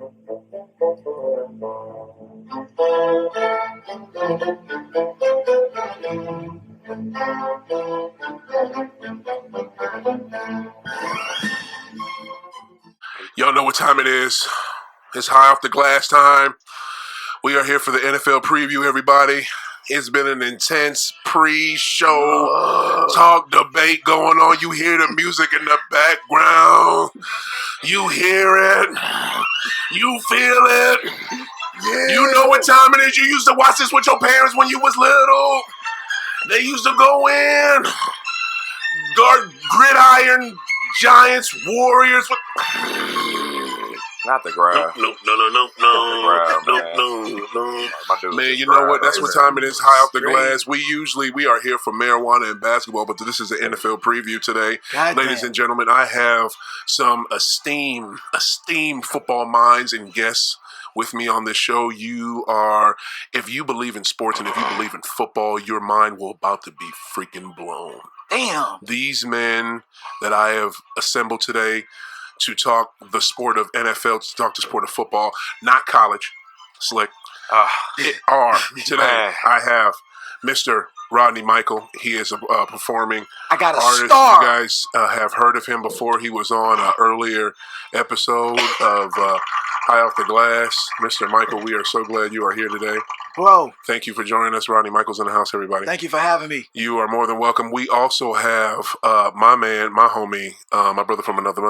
Y'all know what time it is. It's high off the glass time. We are here for the NFL preview, everybody. It's been an intense pre-show talk debate going on. You hear the music in the background. You hear it. You feel it. Yeah. You know what time it is. You used to watch this with your parents when you was little. They used to go in. Guard gridiron, Giants, Warriors. Not the grab. No. Man, you grab. know what? That's what time it is. High off the glass. We are here for marijuana and basketball, but this is an NFL preview today. Ladies and gentlemen, I have some esteemed football minds and guests with me on this show. If you believe in sports and if you believe in football, your mind will about to be freaking blown. Damn. These men that I have assembled today to talk the sport of NFL, to talk the sport of football, not college, Slick. Today I have Mr. Rodney Micheal. He is a performing I got a artist. star. You guys have heard of him before. He was on an earlier episode of High Off the Glass. Mr. Micheal, we are so glad you are here today. Bro. Thank you for joining us. Rodney Micheal's in the house, everybody. Thank you for having me. You are more than welcome. We also have my man, my homie, my brother from another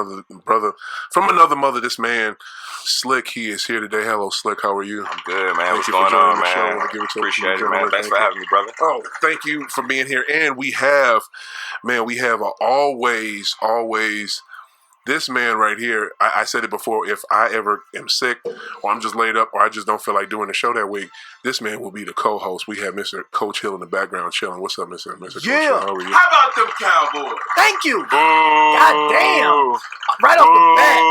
mother, this man, Slick. He is here today. Hello, Slick. How are you? I'm good, man. Thank What's you going for joining on, the show. man? Appreciate it, man. Thanks for having me, brother. Oh, thank you for being here. And we have always this man right here. I said it before. If I ever am sick or I'm just laid up or I just don't feel like doing the show that week, this man will be the co-host. We have Mr. Coach Hill in the background chilling. What's up, Mr. Coach Hill? How are you? How about them Cowboys? Thank you. God damn. Right off the bat.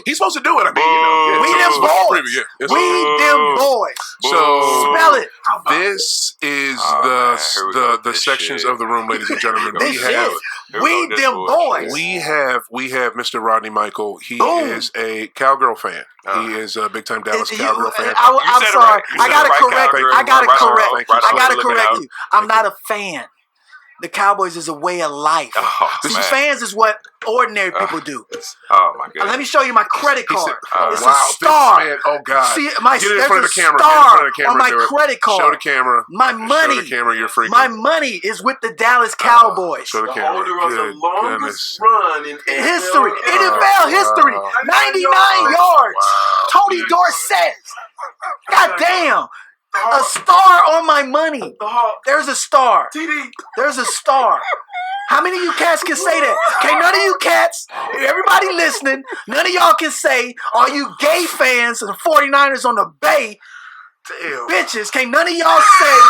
He's supposed to do it. I mean, we them boys. Them boys. So spell it. This is the sections of the room, ladies and gentlemen. We them boys. We have Mr. Rodney Micheal. He is a Cowgirl fan. He is a big time Dallas Cowgirl fan. I'm sorry. I gotta correct you. I'm not a fan. The Cowboys is a way of life. Fans is what ordinary people do. Oh my God! Let me show you my credit card. It's wow, a star. Oh God! See, Get it in front of the camera. Star on my credit card. Show the camera. My money. Show the camera. You're freaking. My money is with the Dallas Cowboys. Show the camera. The longest run in history. NFL history. 99 yards. Tony Dorsett. God damn. A star on my money. There's a star. There's a star. How many of you cats can say that? Okay, none of you cats, everybody listening, none of y'all can say, all you gay fans of the 49ers on the Bay, bitches, can't none of y'all say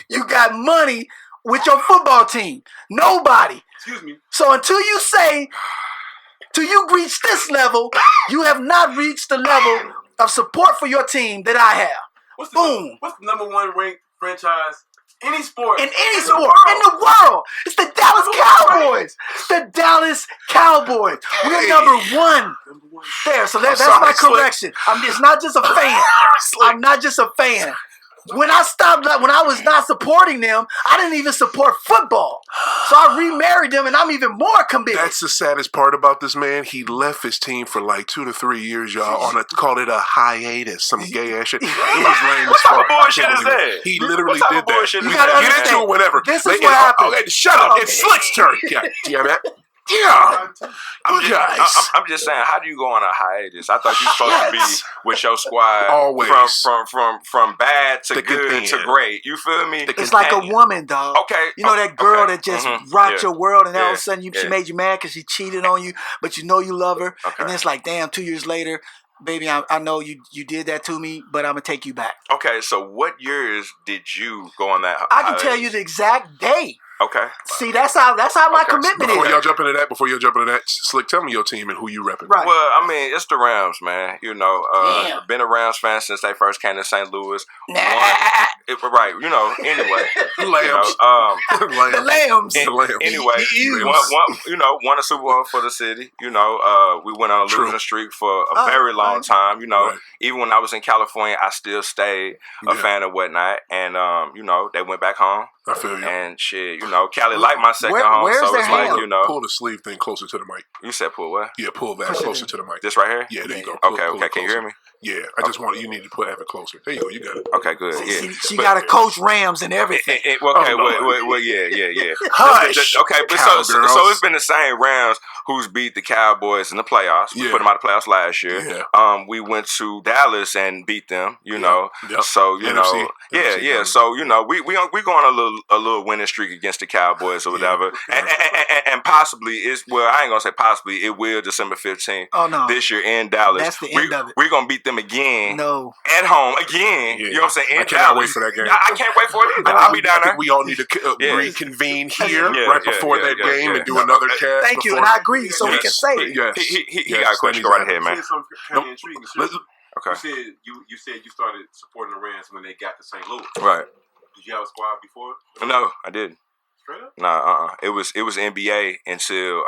you got money with your football team. Nobody. Excuse me. So until you reach this level, you have not reached the level of support for your team that I have. What's the number one ranked franchise? Any sport. In any sport. In the world. It's the Dallas Cowboys. The Dallas Cowboys. We're number one. There. So that's my correction. It's not just a fan. I'm not just a fan. When I was not supporting them, I didn't even support football. So I remarried them, and I'm even more committed. That's the saddest part about this man. He left his team for like 2 to 3 years, y'all. Called it a hiatus, some gay ass shit. It was lame as fuck. What type of bullshit is that? He literally did that. You gotta get into it, whatever. This is what happened. Shut up! It's Slick's turn. Yeah. I'm just saying, how do you go on a hiatus? I thought you were supposed to be with your squad always from bad to good to great. You feel me? It's like a woman, dog. Okay. You know that girl that just rocked your world, and all of a sudden she made you mad because she cheated on you, but you know you love her, and then it's like, damn, 2 years later, baby, I know you did that to me, but I'm gonna take you back. Okay, so what years did you go on that hiatus? I can tell you the exact day. Okay. See, that's how my commitment Before is. y'all jump into that, Slick, tell me your team and who you repping. Right. Well, I mean, it's the Rams, man. You know, Damn. been a Rams fan since they first came to St. Louis. Nah. You know, anyway. Lambs. The Lambs. Anyway, won a Super Bowl for the city. You know, we went on a losing streak for a very long time. You know, even when I was in California, I still stayed a fan of whatnot. And, you know, they went back home. I feel you. And shit, you know, Cali like my second home. Where's So their it's like, hand? you know. Pull the sleeve thing closer to the mic. You said pull what? Yeah, pull that closer to the mic. This right here? Yeah, there you go. Okay, Pull it can you hear me? Yeah, I just want you need to have it closer. There you go. You got it. Okay, good. Yeah. She got to coach Rams and everything. Yeah. Hush. Okay, but so it's been the same Rams who's beat the Cowboys in the playoffs. We put them out of the playoffs last year. Yeah. We went to Dallas and beat them. You know, Yep. so you NFC. know, So you know, we going a little winning streak against the Cowboys or whatever, and possibly I ain't gonna say possibly, it will December 15th. Oh no, this year in Dallas. That's the end of it. We're gonna beat them again. No, at home again. Yeah. You know what I'm saying? I cannot wait for that game. I can't wait for it either. I'll be down I there. think we all need to reconvene here before that game and do another cast. Thank you, and I agree. So we can say it. Yes. He got a question. Go right ahead, man. You said something kind of intriguing. Okay. You said you started supporting the Rams when they got to St. Louis. Right. Did you have a squad before? No, I didn't. Straight up? Nah, It was NBA until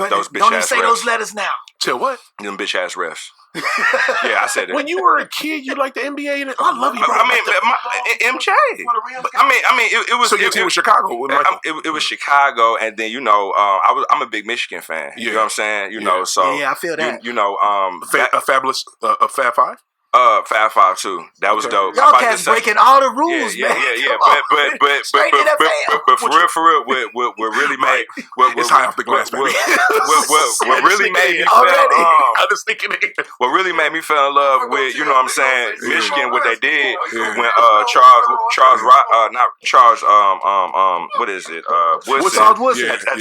those bitch Don't even ass say refs. those letters now. Till what? Them bitch ass refs. Yeah, I said it. When you were a kid, you liked the NBA. And I love you, bro. I mean, MJ. I mean, it was. So your team was Chicago with Michael. It was Chicago, and then you know, I'm a big Michigan fan. You know what I'm saying? You know, so yeah, I feel that. You know, a fabulous, a Fab Five. Fab Five too. That was dope. Y'all cats breaking all the rules, man. Yeah. But for real, what really made it's high off the glass, baby. What really made me I was thinking it. What really made me fall in love with, you know what I'm saying, Michigan, what they did when Woodson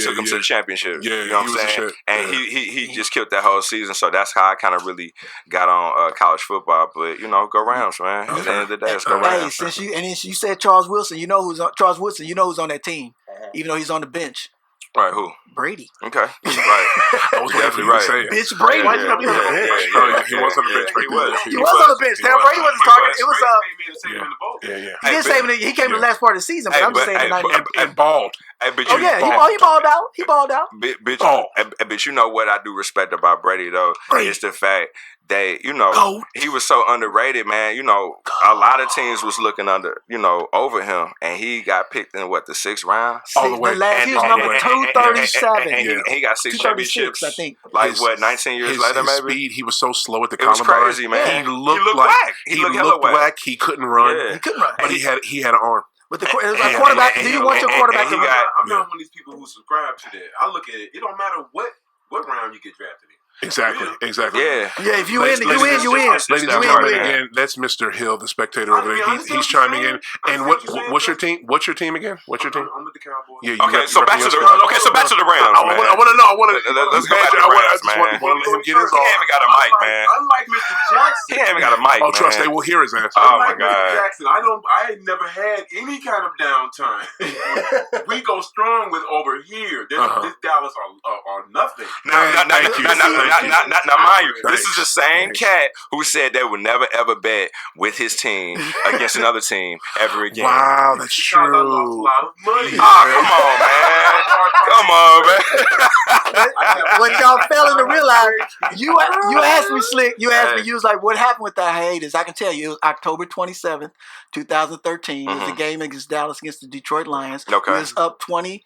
took them to the championship. Yeah, you know what I'm saying? And he just killed that whole season. So that's how I kind of really got on college football. But you know, go Rams, man. At the end of the day, it's go Rams. Since you said Charles Wilson, you know who's on that team, even though he's on the bench. Right, who? Brady. Okay, right. I was definitely right. Bitch, Brady. Why you gotta be on the bench? He was on the bench. He was on the bench. Now Brady wasn't talking. It was Yeah. He didn't save it. He came in the last part of the season, but I'm just saying tonight. And balled. He balled out. He balled out. But you know what I do respect about Brady though is the fact that, you know, he was so underrated, man. You know, a lot of teams was looking over him, and he got picked in the 6th round. All the way. He was number 237. And he got 6 championships. I think. Like 19 years later, maybe. Speed. He was so slow at the combine. It was crazy, He man. looked black. He looked black. He couldn't run. Yeah. He couldn't run. But he had an arm. But the quarterback, do you want your quarterback to run? I'm not one of these people who subscribe to that. I look at it. It don't matter what round you get drafted in. Exactly. Yeah. If you win, you win. Ladies and gentlemen, again, that's Mr. Hill, the spectator over there. He's chiming in. And what's your team? What's your team again? What's your team? I'm with the Cowboys. Yeah. So back to the Rams. I want to know. Let's go back to the Rams, man. I want to let him get his He ain't even got a mic, man. Unlike Mr. Jackson. He ain't even got a mic, man. Oh, trust, they will hear his ass. Oh my God. Mr. Jackson, I never had any kind of downtime. We go strong with over here. This Dallas are nothing. Now, mind you, this is the same cat who said they would never ever bet with his team against another team ever again. Wow, that's true. I lost a lot of money. Come on, man. What y'all failing to realize, you asked me, Slick, you was like, what happened with that hiatus? I can tell you, it was October 27th, 2013. It was a game against Dallas against the Detroit Lions. Okay. It was up 20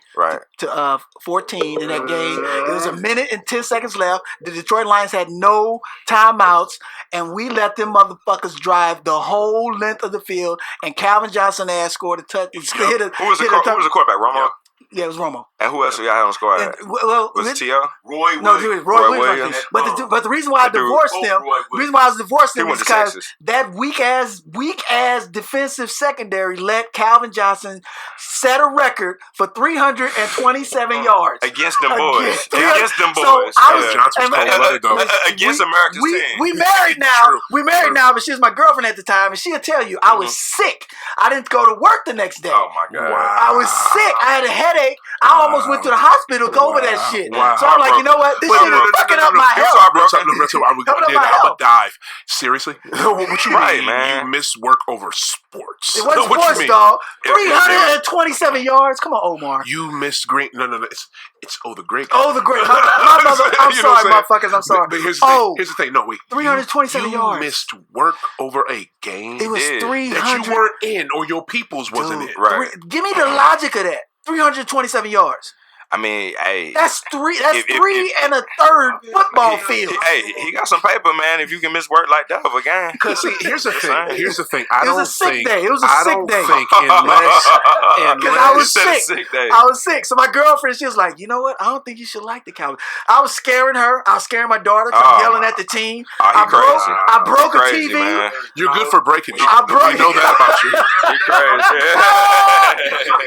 to 14 in that game. It was 1 minute and 10 seconds left. The Detroit Lions had no timeouts, and we let them motherfuckers drive the whole length of the field, and Calvin Johnson scored a touch. Who was the quarterback, Romo? Yeah, it was Romo. And who else do y'all have on the squad? Was it T.O.? Roy Williams. But the reason why I divorced him, the reason why I was divorcing him is because that weak ass defensive secondary let Calvin Johnson set a record for 327 yards against them boys. Against America's team. We married now. We married now, but she was my girlfriend at the time, and she'll tell you I was sick. I didn't go to work the next day. Oh my God! Wow. I was sick. I had a headache. I almost went to the hospital to go over that shit. Wow. So I'm like, you know what? This shit is fucking up my health. I'm gonna dive. Seriously? What you mean? Man. You miss work over sports? It wasn't sports, dog. 327 yards. Come on, Omar. You missed great. No. It's the great. Oh, the great. My mother. I'm sorry, motherfuckers. I'm sorry. But here's the thing. No, wait. 327 yards. You missed work over a game. It was 300. That you weren't in, or your people's wasn't in. Right. Give me the logic of that. 327 yards. I mean, hey, that's three and a third football field. Hey, he got some paper, man. If you can miss work like that of a game, because see, here's the thing. It was a sick day. Unless I was sick. I was sick. So my girlfriend, she was like, you know what? I don't think you should like the Cowboys. I was scaring her. I was scaring my daughter. Yelling at the team. I broke a TV. Man. You're good for breaking shit. I know that about you. You're crazy.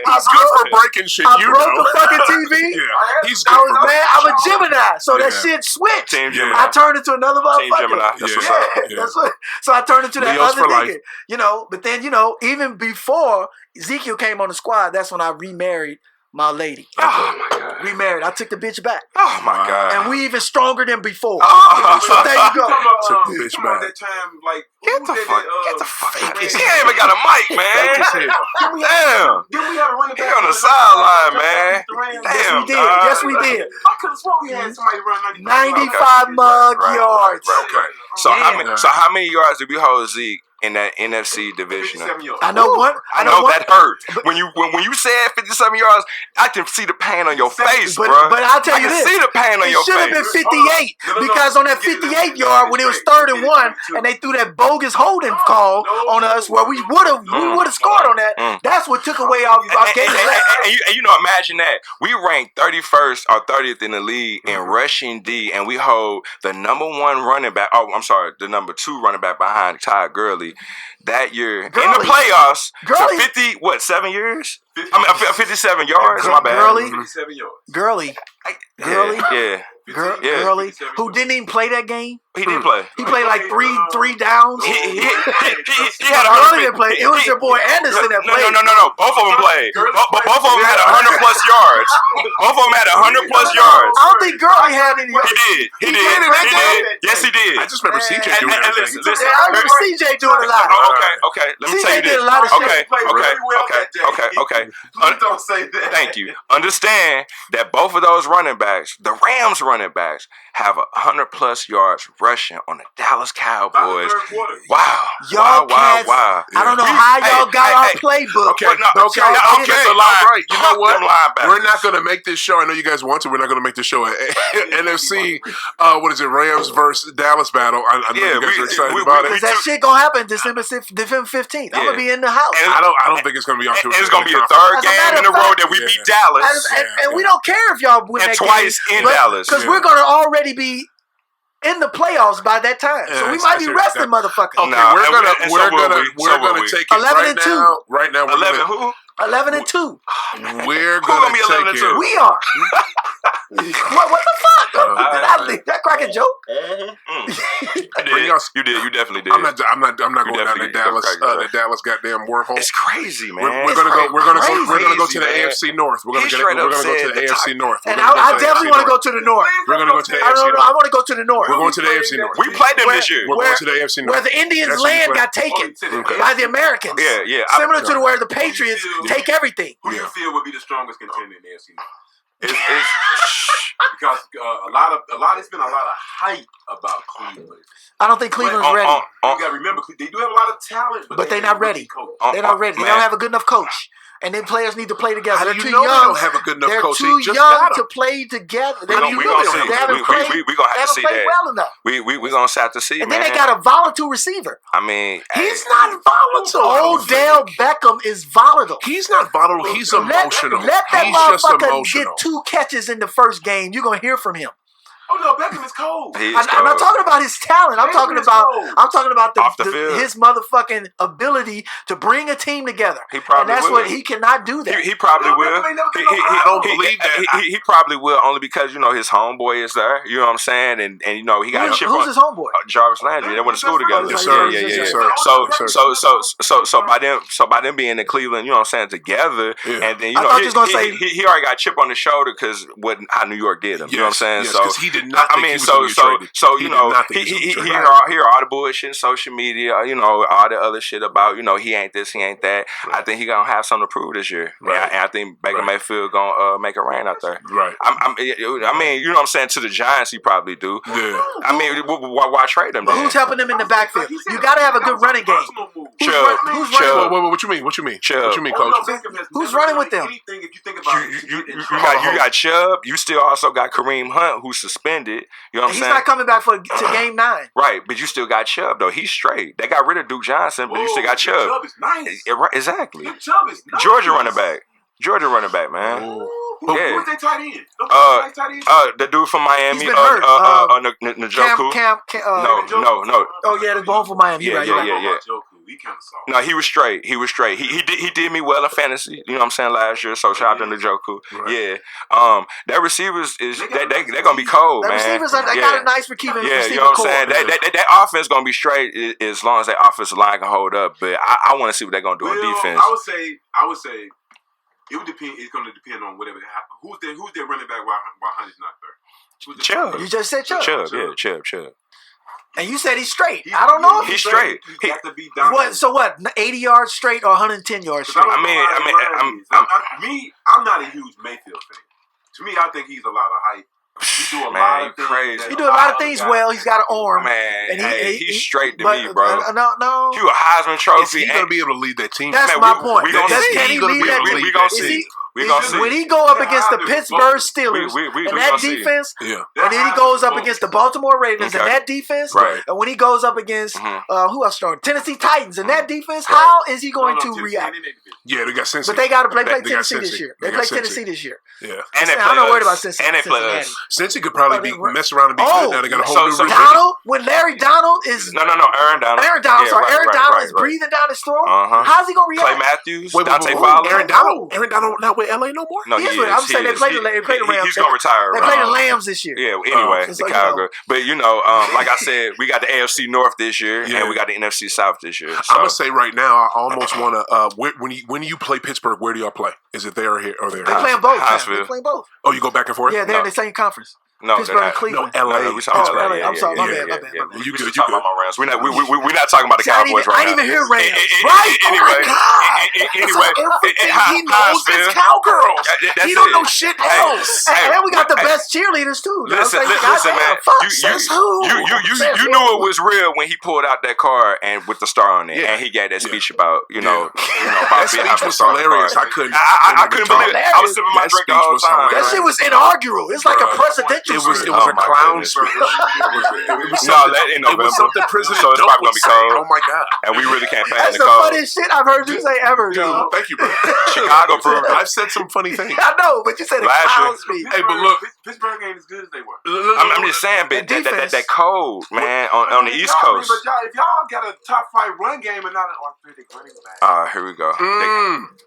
He's good for breaking shit. I broke the fucking TV. Yeah. He's good for breaking shit. I'm a Gemini, so that shit switched. Team Gemini. I turned into another motherfucker. Team Gemini. That's what's up. That's what. So I turned into that Leo's other nigga. You know, but then even before Ezekiel came on the squad, that's when I remarried my lady. Oh my God. Remarried. I took the bitch back. Oh my God. And we even stronger than before. Oh. So there you go. Took the bitch back. That time, like, get the fuck out. He ain't even got a mic, man. Damn. Then we had a running back. He on the sideline, man. Damn. Yes, we did. I could have sworn we had somebody run 95 mug yards. Okay. So how many yards did we hold Zeke in that NFC division? I know one. I know that hurt. When you said 57 yards, I can see the pain on your face, bro. But I'll tell you this. I can see the pain on your face. It should have been 58 because on that 58 yard when it was 3rd and 1 and they threw that bogus holding call on us where we would have scored on that. That's what took away our game. And you know, imagine that. We ranked 31st or 30th in the league in rushing D, and we hold the number 1 running back. Oh, I'm sorry, the number 2 running back behind Todd Gurley that year in the playoffs for 7 years? 57 yards. My bad. Gurley. Yeah. Gurley, who didn't even play that game. He didn't play. He played like three downs. He had Gurley didn't play. It was your boy Anderson that played. No. Both of them played. Both of them had 100+ yards. Both of them had 100+ yards. I don't think Gurley had any. He did. Yes, he did. I just remember CJ doing everything. I remember CJ doing a lot. Okay. Let me CJ tell you this. did a lot of shit. Okay. Don't say that. Thank you. Understand that both of those running backs, the Rams running backs, have 100+ yards rushing on the Dallas Cowboys. Wow. Wow. I don't know how y'all got our playbook. Okay. So right. You know what? We're not going to make this show. I know you guys want to. We're not going to make this show an NFC. What is it? Rams versus Dallas battle. I know you guys are excited about it. That shit gonna happen December 15th. I'm gonna be in the house. And I don't think it's gonna be on. It's gonna be a third game in a row that we beat Dallas. And we don't care if y'all win and that twice game, in Dallas because we're gonna already be in the playoffs by that time, so we might be resting motherfuckers. Okay, we're gonna take it 11-2. Right now, 11 who? 11-2. We're gonna be 11-2. We are. What the fuck? Did that crack a joke? You did. You definitely did. I'm not going down to Dallas. The Dallas goddamn wormhole. It's crazy, man. We're gonna go to the AFC North. We're gonna go to the AFC North. And I definitely want to go to the North. We're gonna go to the AFC North. I want to go to the North. We're going to the AFC North. We played them this year. We're going to the AFC North. Where the Indians' land got taken by the Americans. Yeah. Similar to where the Patriots take everything. Who do you feel would be the strongest contender in the AFC North? Because it's been a lot of hype about Cleveland. I don't think Cleveland's ready. You got to remember, they do have a lot of talent, but they're not ready. They're not ready. They don't have a good enough coach. And then players need to play together. How They're do too you know young. they don't have a good enough They're coach? too young to play together. We're going to see. We're going to have to see that. Well enough. We're going to have to see, and man. then they got a volatile receiver. I mean, he's not volatile. Odell Beckham is volatile. He's not volatile. He's emotional. Let that he's motherfucker get 2 catches in the first game. You're going to hear from him. Oh no, Beckham is cold. I'm not talking about his talent. I'm talking about his motherfucking ability to bring a team together. He probably and that's will. what he cannot do that. He probably will. I don't believe that. He probably will only because his homeboy is there. You know what I'm saying? And he got a chip on. Who's his homeboy? Jarvis Landry. They went to school together. Yes, sir. Yeah. Sir. So by them being in Cleveland, you know what I'm saying, together, and then he already got a chip on the shoulder because how New York did him. You know what I'm saying? So he did not. I mean, so he hear all the bullshit in social media, all the other shit about, he ain't this, he ain't that. Right. I think he gonna have something to prove this year, right. And I think Baker Mayfield gonna make it rain out there. Right. I mean, you know what I'm saying? To the Giants, he probably do. Yeah. I mean, why trade him? But who's helping him in the backfield? You gotta have a good running game. Who's running? Wait, what you mean? What you mean, Coach? Who's running with them? You got Chubb. You still also got Kareem Hunt, who's suspended. You know what I'm saying? He's not coming back to game 9. Right, but you still got Chubb, though. He's straight. They got rid of Duke Johnson, but you still got Chubb. Chubb is nice. Exactly. Chubb is nice. Georgia running back, man. Who's their tight end? The dude from Miami, He's been hurt. Njoku. No. Oh yeah, the bone from Miami. Yeah. He kind of soft. No, he was straight. He did me well in fantasy. You know what I'm saying, last year. So shout out to Njoku. Right. Yeah. That receivers they're gonna be cold, man. Receivers got it nice for keeping. Yeah, you know what I'm saying. That offense gonna be straight as long as that offensive line can hold up. But I want to see what they're gonna do on defense. I would say. It would depend. It's going to depend on whatever. Who's their running back while Hunt is not there? Chubb. You just said Chubb. Chubb. And you said he's straight. I don't know. He's straight. He has to be down. So what? 80 yards straight or 110 yards straight? I'm not a huge Mayfield fan. To me, I think he's a lot of hype. He do a lot of things. Crazy. He do a lot of things well. He's got an arm. Man, and he's straight to me, bro. No. He a Heisman Trophy. Is he going to be able to lead that team? That's my point. We gonna see. Can he lead that team? We gonna see. When he go up against the Pittsburgh Steelers and that defense, and then he goes up against the Baltimore Ravens and that defense, and when he goes up against who else started? Tennessee Titans and that defense, how is he going to react? Yeah, they got Cincy. But they got to play Tennessee this year. They play Tennessee this year. Yeah, and I'm not worried about Cincinnati. And they play us. Cincy could probably be mess around and be good now. They got a whole new Donald when Larry Donald is Aaron Donald. Aaron Donald is breathing down his throat. How's he gonna react? Clay Matthews, Dante Fowler. Aaron Donald not with LA no more. No, I'm saying they play the Rams. He's gonna retire. They play the Lambs this year. Yeah. Anyway, the Cowgirl. But like I said, we got the AFC North this year, and we got the NFC South this year. I'm gonna say right now, I almost want to. When you play Pittsburgh, where do y'all play? Is it there or here or there? They playing both. They playing both. Oh, you go back and forth? Yeah, they're in the same conference. No, Pittsburgh and Cleveland. No, LA. We talking about LA. I'm sorry, my bad. You good? You good? We're not talking about the Cowboys right now. I didn't even hear Rams. Right? Anyway, he knows is Cowgirls. He don't know shit else. And then we got the best cheerleaders too. Listen, man. You knew it was real when he pulled out that card and with the star on it, and he gave that speech about about that speech was hilarious. I couldn't believe it. I was sipping my drink the whole time. That shit was inaugural. It's like a presidential speech. It was a clown speech. It was something President so it's probably gonna be cold. Oh my god! And we really can't pass the cold. That's the funniest shit I've heard you say ever, dude. Thank you, bro. Chicago proved it. I've said some funny things. I know, but you said a clown speech. Hey, but look, Pittsburgh ain't as good as they were. I'm just saying, but that cold, man, on the East Coast. But if y'all got a top 5 run game and not an authentic running back. Here we go.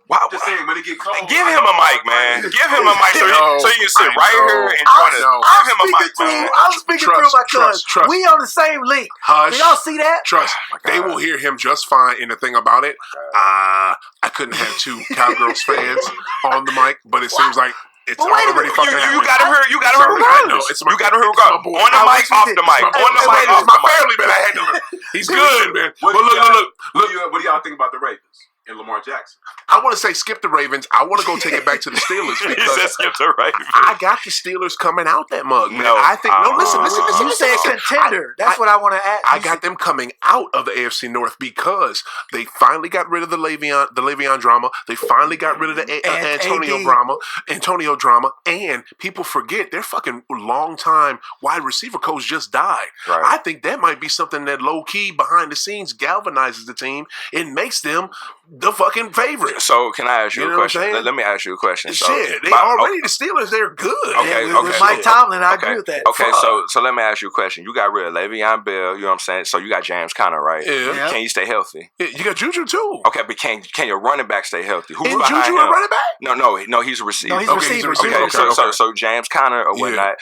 Wow, just saying, when it get cold, give him a mic, man. Give him a mic so you can sit right here and join us. Give him a mic, man. I'm speaking through my cuz. We on the same link. Hush. Y'all see that? Trust. They will hear him just fine. And the thing about it, I couldn't have 2 Cowgirls fans on the mic, but it seems like it's already fucking happening. You got him here. You got him here regardless. You got him here regardless. On the mic, off the mic. On the mic, off the mic. My family, man. I had to. He's good, man. But look. What do y'all think about the Ravens and Lamar Jackson? I want want to say skip the Ravens. I want to go take it back to the Steelers because skip the Ravens. I got the Steelers coming out that mug. Man. No, I think listen. You said contender. That's what I want to add. I got them coming out of the AFC North because they finally got rid of the Le'Veon drama. They finally got rid of the Antonio drama, and people forget their fucking longtime wide receiver coach just died. Right. I think that might be something that low key behind the scenes galvanizes the team and makes them the fucking favorite. So can I ask you a question? Let me ask you a question. So, shit, the Steelers, they're good. Okay, with Mike Tomlin, I agree with that. Okay, so let me ask you a question. You got rid of Le'Veon Bell, you know what I'm saying? So you got James Conner, right? Yeah. Can you stay healthy? Yeah, you got Juju too. Okay, but can your running back stay healthy? Who's Isn't behind Juju him? a running back? No, he's a receiver. No, he's a receiver. Okay, so James Conner or whatnot,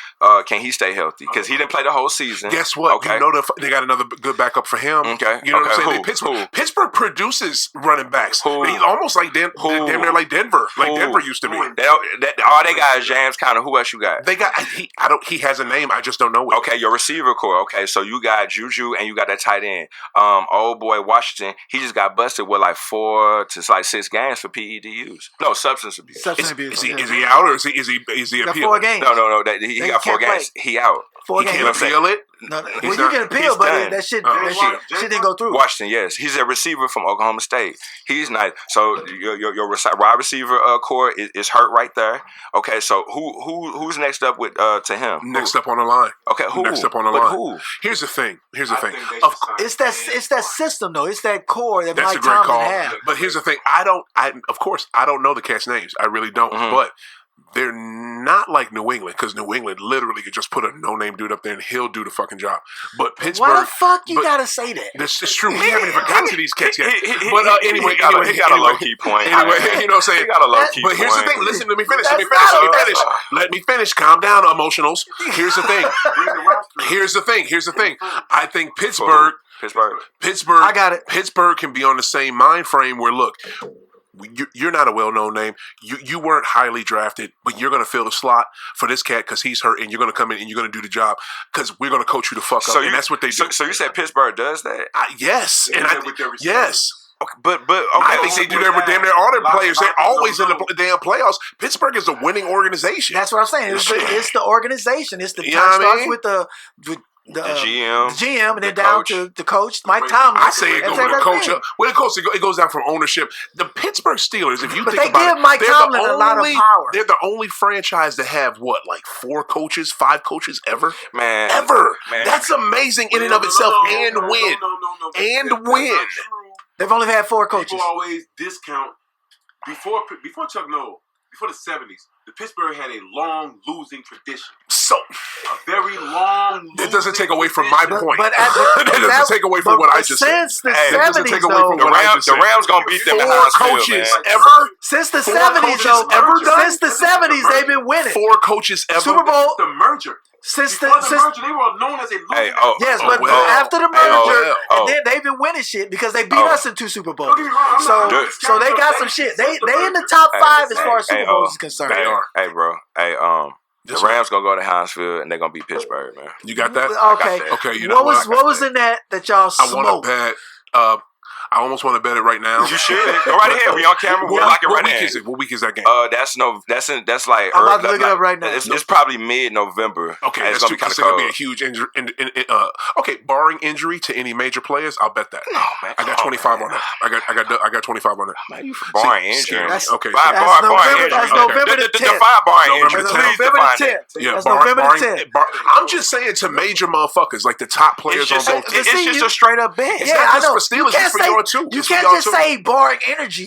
can he stay healthy? Because he didn't play the whole season. Guess what? Okay. You know they got another good backup for him. Okay. You know what I'm saying? Pittsburgh produces running backs. He's almost like damn near like Denver. Like Denver used to be. All they got is James Conner. Who else you got? They got he has a name, I just don't know it. Okay, your receiver core. Okay, so you got Juju and you got that tight end. Old boy Washington, he just got busted with like 4 to 6 games for PEDs. No, substance abuse. Is he out or is he appealing? 4 games. No. He got 4 games. He out. 4 He games. can't appeal it. No, well, you can appeal, but that shit didn't go through. Washington, yes, he's a receiver from Oklahoma State. He's nice. So your wide receiver core is hurt right there. Okay, so who's next up with to him? Next up on the line. Okay, who? Next up on the line. Who? Here's the thing. It's that system though. It's that core that That's Mike a great Tomlin call. had. But here's the thing. Of course, I don't know the cast names. I really don't. Mm-hmm. But they're not like New England because New England literally could just put a no-name dude up there and he'll do the fucking job. But Pittsburgh, Why the fuck you gotta say that? This is true. We haven't even got to these cats yet. But anyway, he got a low key point. Anyway, you know what I'm saying? He got a low key point. But here's the thing. Listen, let me finish. Let me finish. Calm down, emotionals. Here's the thing. I think Pittsburgh. I got it. Pittsburgh can be on the same mind frame where, look, you're not a well-known name. You weren't highly drafted, but you're going to fill the slot for this cat because he's hurt, and you're going to come in and you're going to do the job because we're going to coach you the fuck up, and that's what they do. So you said Pittsburgh does that? Yes, and yes. Okay, but I think they do that with damn near all their players. They're always in the damn playoffs. Pittsburgh is a winning organization. That's what I'm saying. It's the organization. It's the time starts with the GM, and then down to the coach, Mike Tomlin. I say it goes with the coach. Well, of course, it goes down from ownership. The Pittsburgh Steelers, if you think about it, give Mike Tomlin a lot of power. They're the only franchise to have like 5 coaches ever? Man. That's amazing in and of itself. And win. They've only had 4 coaches. People always discount before Chuck Noll, before the 70s. The Pittsburgh had a long losing tradition. So a very long. It doesn't take away from my point. But it doesn't take away from what I just said. Since the 70s, the Rams gonna beat them. 4 coaches ever. Since the 70s, Since the 70s, they've been winning. 4 coaches ever. Since the merger. Since the merger, they were known as a losing. After the merger, and then they've been winning shit because they beat us in 2 Super Bowls. So they got some shit. They in the top 5 as far as Super Bowls is concerned. They are. Hey, bro. The Rams gonna go to Hinesfield and they're gonna beat Pittsburgh, man. You got that? Okay. You know what was in that y'all smoked? I want to bet. I almost want to bet it right now. You should. Go right ahead. We on camera. We'll lock it right now. What week is that game? That's like. I'm about to look it up right now. It's probably mid-November. Okay, that's too because it's gonna be a huge injury. Okay, barring injury to any major players, I'll bet that. Oh man, I got 25 on that. I got 25 on that. Man, you barring injury? Okay, barring injury. That's November the 10th. Define barring injury. November the 10th. Yeah, that's November the 10th. I'm just saying to major motherfuckers like the top players on both teams. It's just a straight up bet. It's not just for Steelers. It's for y'all too. You can't just say barring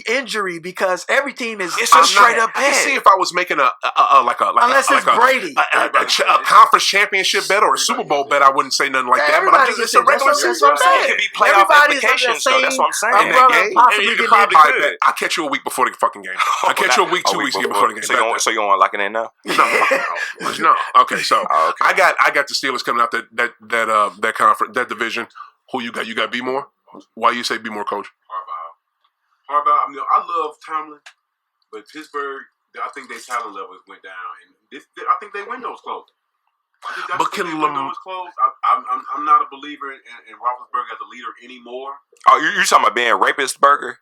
injury because every team is. It's a straight up bet. I can see if I was making unless it's Brady, a conference championship bet or a Super Bowl bet, I wouldn't say nothing like that. But it's a regular season bet. It could be playoff implications, though. That's what I'm saying. In that game, you probably could. I'll catch you a week before the fucking game. I'll catch you a week, 2 weeks before the game. So you don't want to lock it in now? No. Okay, so I got the Steelers coming out that conference, that division. Who you got? You got B more? Why you say B more, coach? Harbaugh. I mean, I love Tomlin, but Pittsburgh, I think their talent levels went down, and I think they win those close. But can Lamar close? I'm not a believer in Roethlisberger as a leader anymore. Oh, you talking about being Rapist Burger?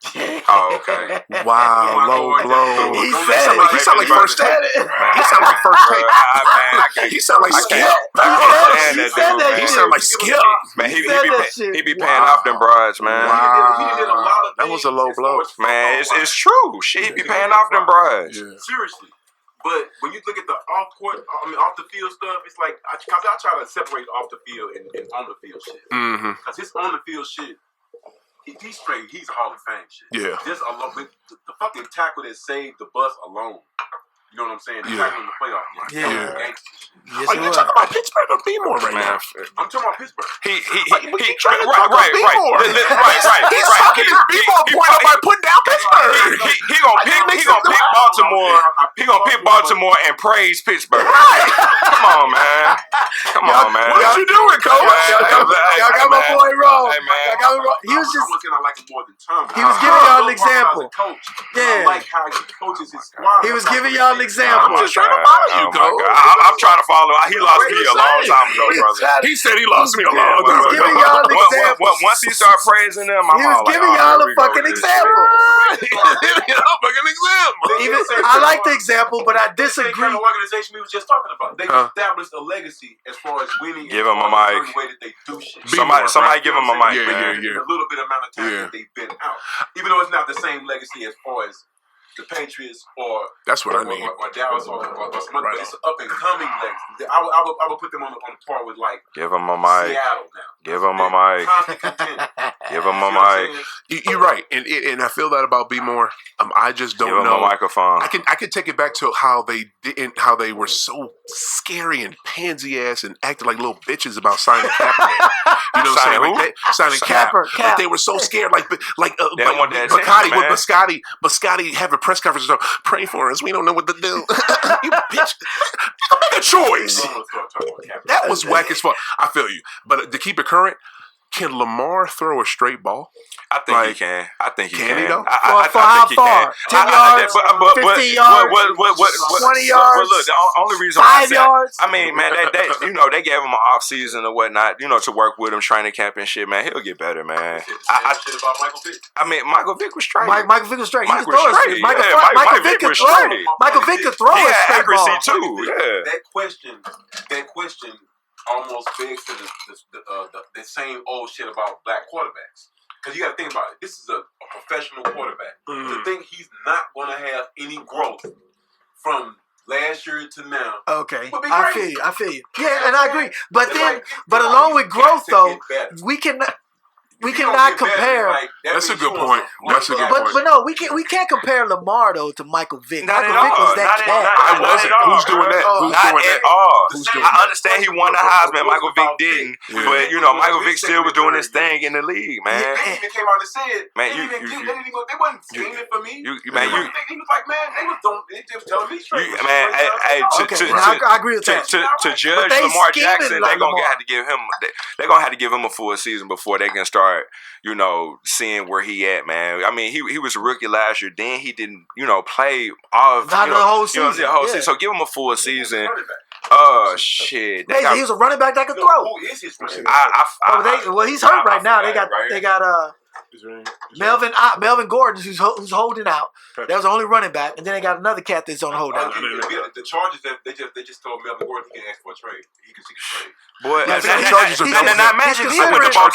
Oh, okay. Wow, low blow. He said it. He sound like first take. He sound like first take. He sound like Skip. He sound like Skip. Man, he be paying off them broads, man. Wow. That was a low blow. Man, it's true. She be paying off them broads. Seriously. But when you look at the off the field stuff, it's like I try to separate off the field and on the field shit. Because his on the field shit, he's straight. He's a Hall of Fame shit. Yeah. Just alone, the fucking tackle that saved the bus alone. You know what I'm saying? The tackle in the playoff game. Yeah. Yes, Are you talking about Pittsburgh or B-more right now? I'm talking about Pittsburgh. Right. He's He's talking his B-more point up by putting down Pittsburgh. He gonna pick Baltimore. He gonna pick Baltimore and praise Pittsburgh. Right. Come on, man. What you doing, coach? Y'all got my boy wrong. Hey, man. Y'all got me wrong. He was just. I like him more than Tom. He was giving y'all an example. Yeah. I like how he coaches his squad. He was giving y'all an example. I'm just trying to follow you, coach. I'm trying to follow. He lost me a long time ago, brother. He said he lost me a long time ago. He was giving y'all an example. Once he started praising them, He was giving y'all a fucking example. Fucking example. I like the example, but I Same disagree. kind of organization we was just talking about. They established a legacy as far as winning. Give him a mic. The way that they do shit. Somebody give him a mic, Yeah. man. A little bit amount of time that they've been out, even though it's not the same legacy as far as the Patriots or that's what I need. Or Dallas or some other, but it's an up and coming legacy. I would put them on the par with like give him a mic. Seattle now. Give him a mic. Give him a mic. You're right, and I feel that about B-more. I just don't know. Give him a microphone. I could take it back to how they were so scary and pansy ass and acted like little bitches about signing Kaepernick. You know what I'm saying? Like signing Cap. Like they were so scared. Like Biscotti with Biscotti having press conferences. Pray for us. We don't know what to do. You bitch. Make a choice. That was whack as fuck. I feel you. But to keep it current, can Lamar throw a straight ball? I think he can. I think he can. He though? For how far? 10 yards? 15 yards? 20 yards? But look, the only reason 5 yards? I mean, man, they gave him an off season or whatnot, to work with him, training camp and shit, man. He'll get better, man. Shit about Michael Vick. I mean, Michael Vick was straight. Michael Vick was straight. He Mike could was throw straight. it. Michael Vick could was throw. straight. Michael Vick could throw He a had straight accuracy ball. too. Yeah. That question almost begs to the same old shit about black quarterbacks. Because you got to think about it. This is a professional quarterback. To think he's not going to have any growth from last year to now. Okay, I feel you. Yeah, and I agree. But along with growth, though, we cannot compare. That's a good point. That's a good point. But no, we can't compare Lamar though to Michael Vick. Not Michael at Vick all. was that cat. I wasn't. Who's doing that? Not at all. I understand he won the Heisman. Michael Vick didn't. But Michael Vick still was doing his thing in the league, man. They even came out and said, man, they wasn't scheming for me. He was like, man, they just telling me straight. Man, I agree with that. To judge Lamar Jackson, they're gonna have to give him. They're gonna have to give him a full season before they can start, seeing where he at, man. I mean, he was a rookie last year. Then he didn't, play all of the whole season. Season. So give him a full season. Oh shit! He was a running back that could throw. Who is his running back? He's hurt right now. They got Melvin Gordon who's holding out. That was the only running back, and then they got another cat that's on holdout. The Chargers they just told Melvin Gordon he can ask for a trade. He can seek a trade. Boy,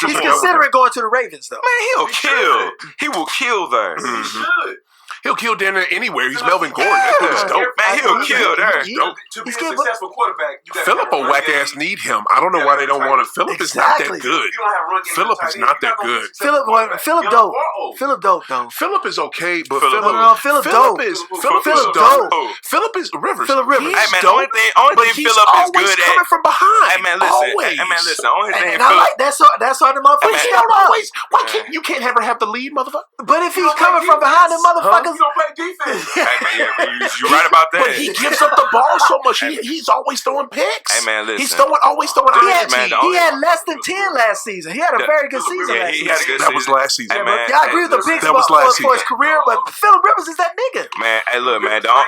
he's considering going to the Ravens though. Man, he'll kill. He will kill there. He should. He'll kill down there anywhere. He's Melvin Gordon. That dude's dope. Man, he'll kill there. To be a successful quarterback, you got Phillip or whack ass need him. I don't know why they don't want it. Phillip is not that good. You don't have run game. Phillip is not that good. Phillip dope. Phillip dope though. Phillip is okay, but Phillip dope. Phillip is Rivers. Phillip Rivers. Hey man, only thing Phillip is good at coming from behind. Hey man, listen. Only thing I like that's why the motherfuckers Why can't you ever have the lead, motherfucker? But if he's coming from behind, the motherfuckers Rivers don't play defense. Hey man, you're right about that. But he gives up the ball so much. He's always throwing picks. Hey man, listen. He's always throwing. He had less than 10 last season. He had a very good season last season. He had a good season. That was last season. Hey, man. Yeah, I agree with the big spot for his career, but Phillip Rivers is that nigga. Man, hey, look, man. No,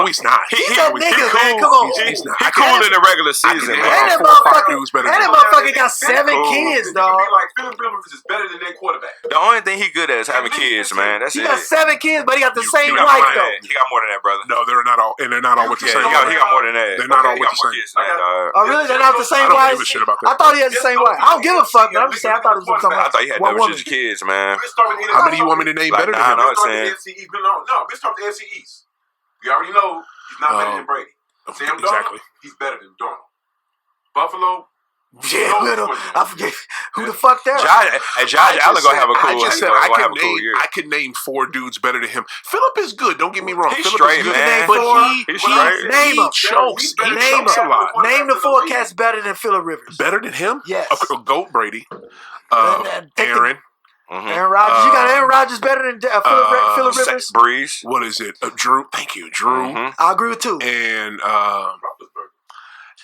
he's not. He's that nigga, man. Come on. He's not. He cool in the regular season. That motherfucker got 7 kids, dog. Like Phillip Rivers is better than their quarterback. The only thing he good at is having kids, man. That's he it. got 7 kids, but he got the same wife, though. He got more than that, brother. No, they're not all, and they're not all with the same. He got more than that. They're not all with the same. Oh, really? They're not the same wife? I don't give a shit about that. I thought he had the same wife. I don't give a fuck, man. I'm just saying, I thought it was something. I thought he had double digit kids, man. How many you want me to name better than him? No, let's talk the NFC East. You already know he's not better than Brady. Sam Darnold, he's better than Darnold. Buffalo. Yeah, I forget who the fuck that. Josh Allen gonna have a cool. I could name 4 dudes better than him. Phillip is good. Don't get me wrong. He's straight, man. But he chokes. Name a lot. Name the 4 cats better than Phillip Rivers. Better than him? Yes. Goat Brady. Aaron. Aaron Rodgers. You got Aaron Rodgers better than Phillip Rivers? Breeze. What is it? Drew. Thank you, Drew. I agree with 2.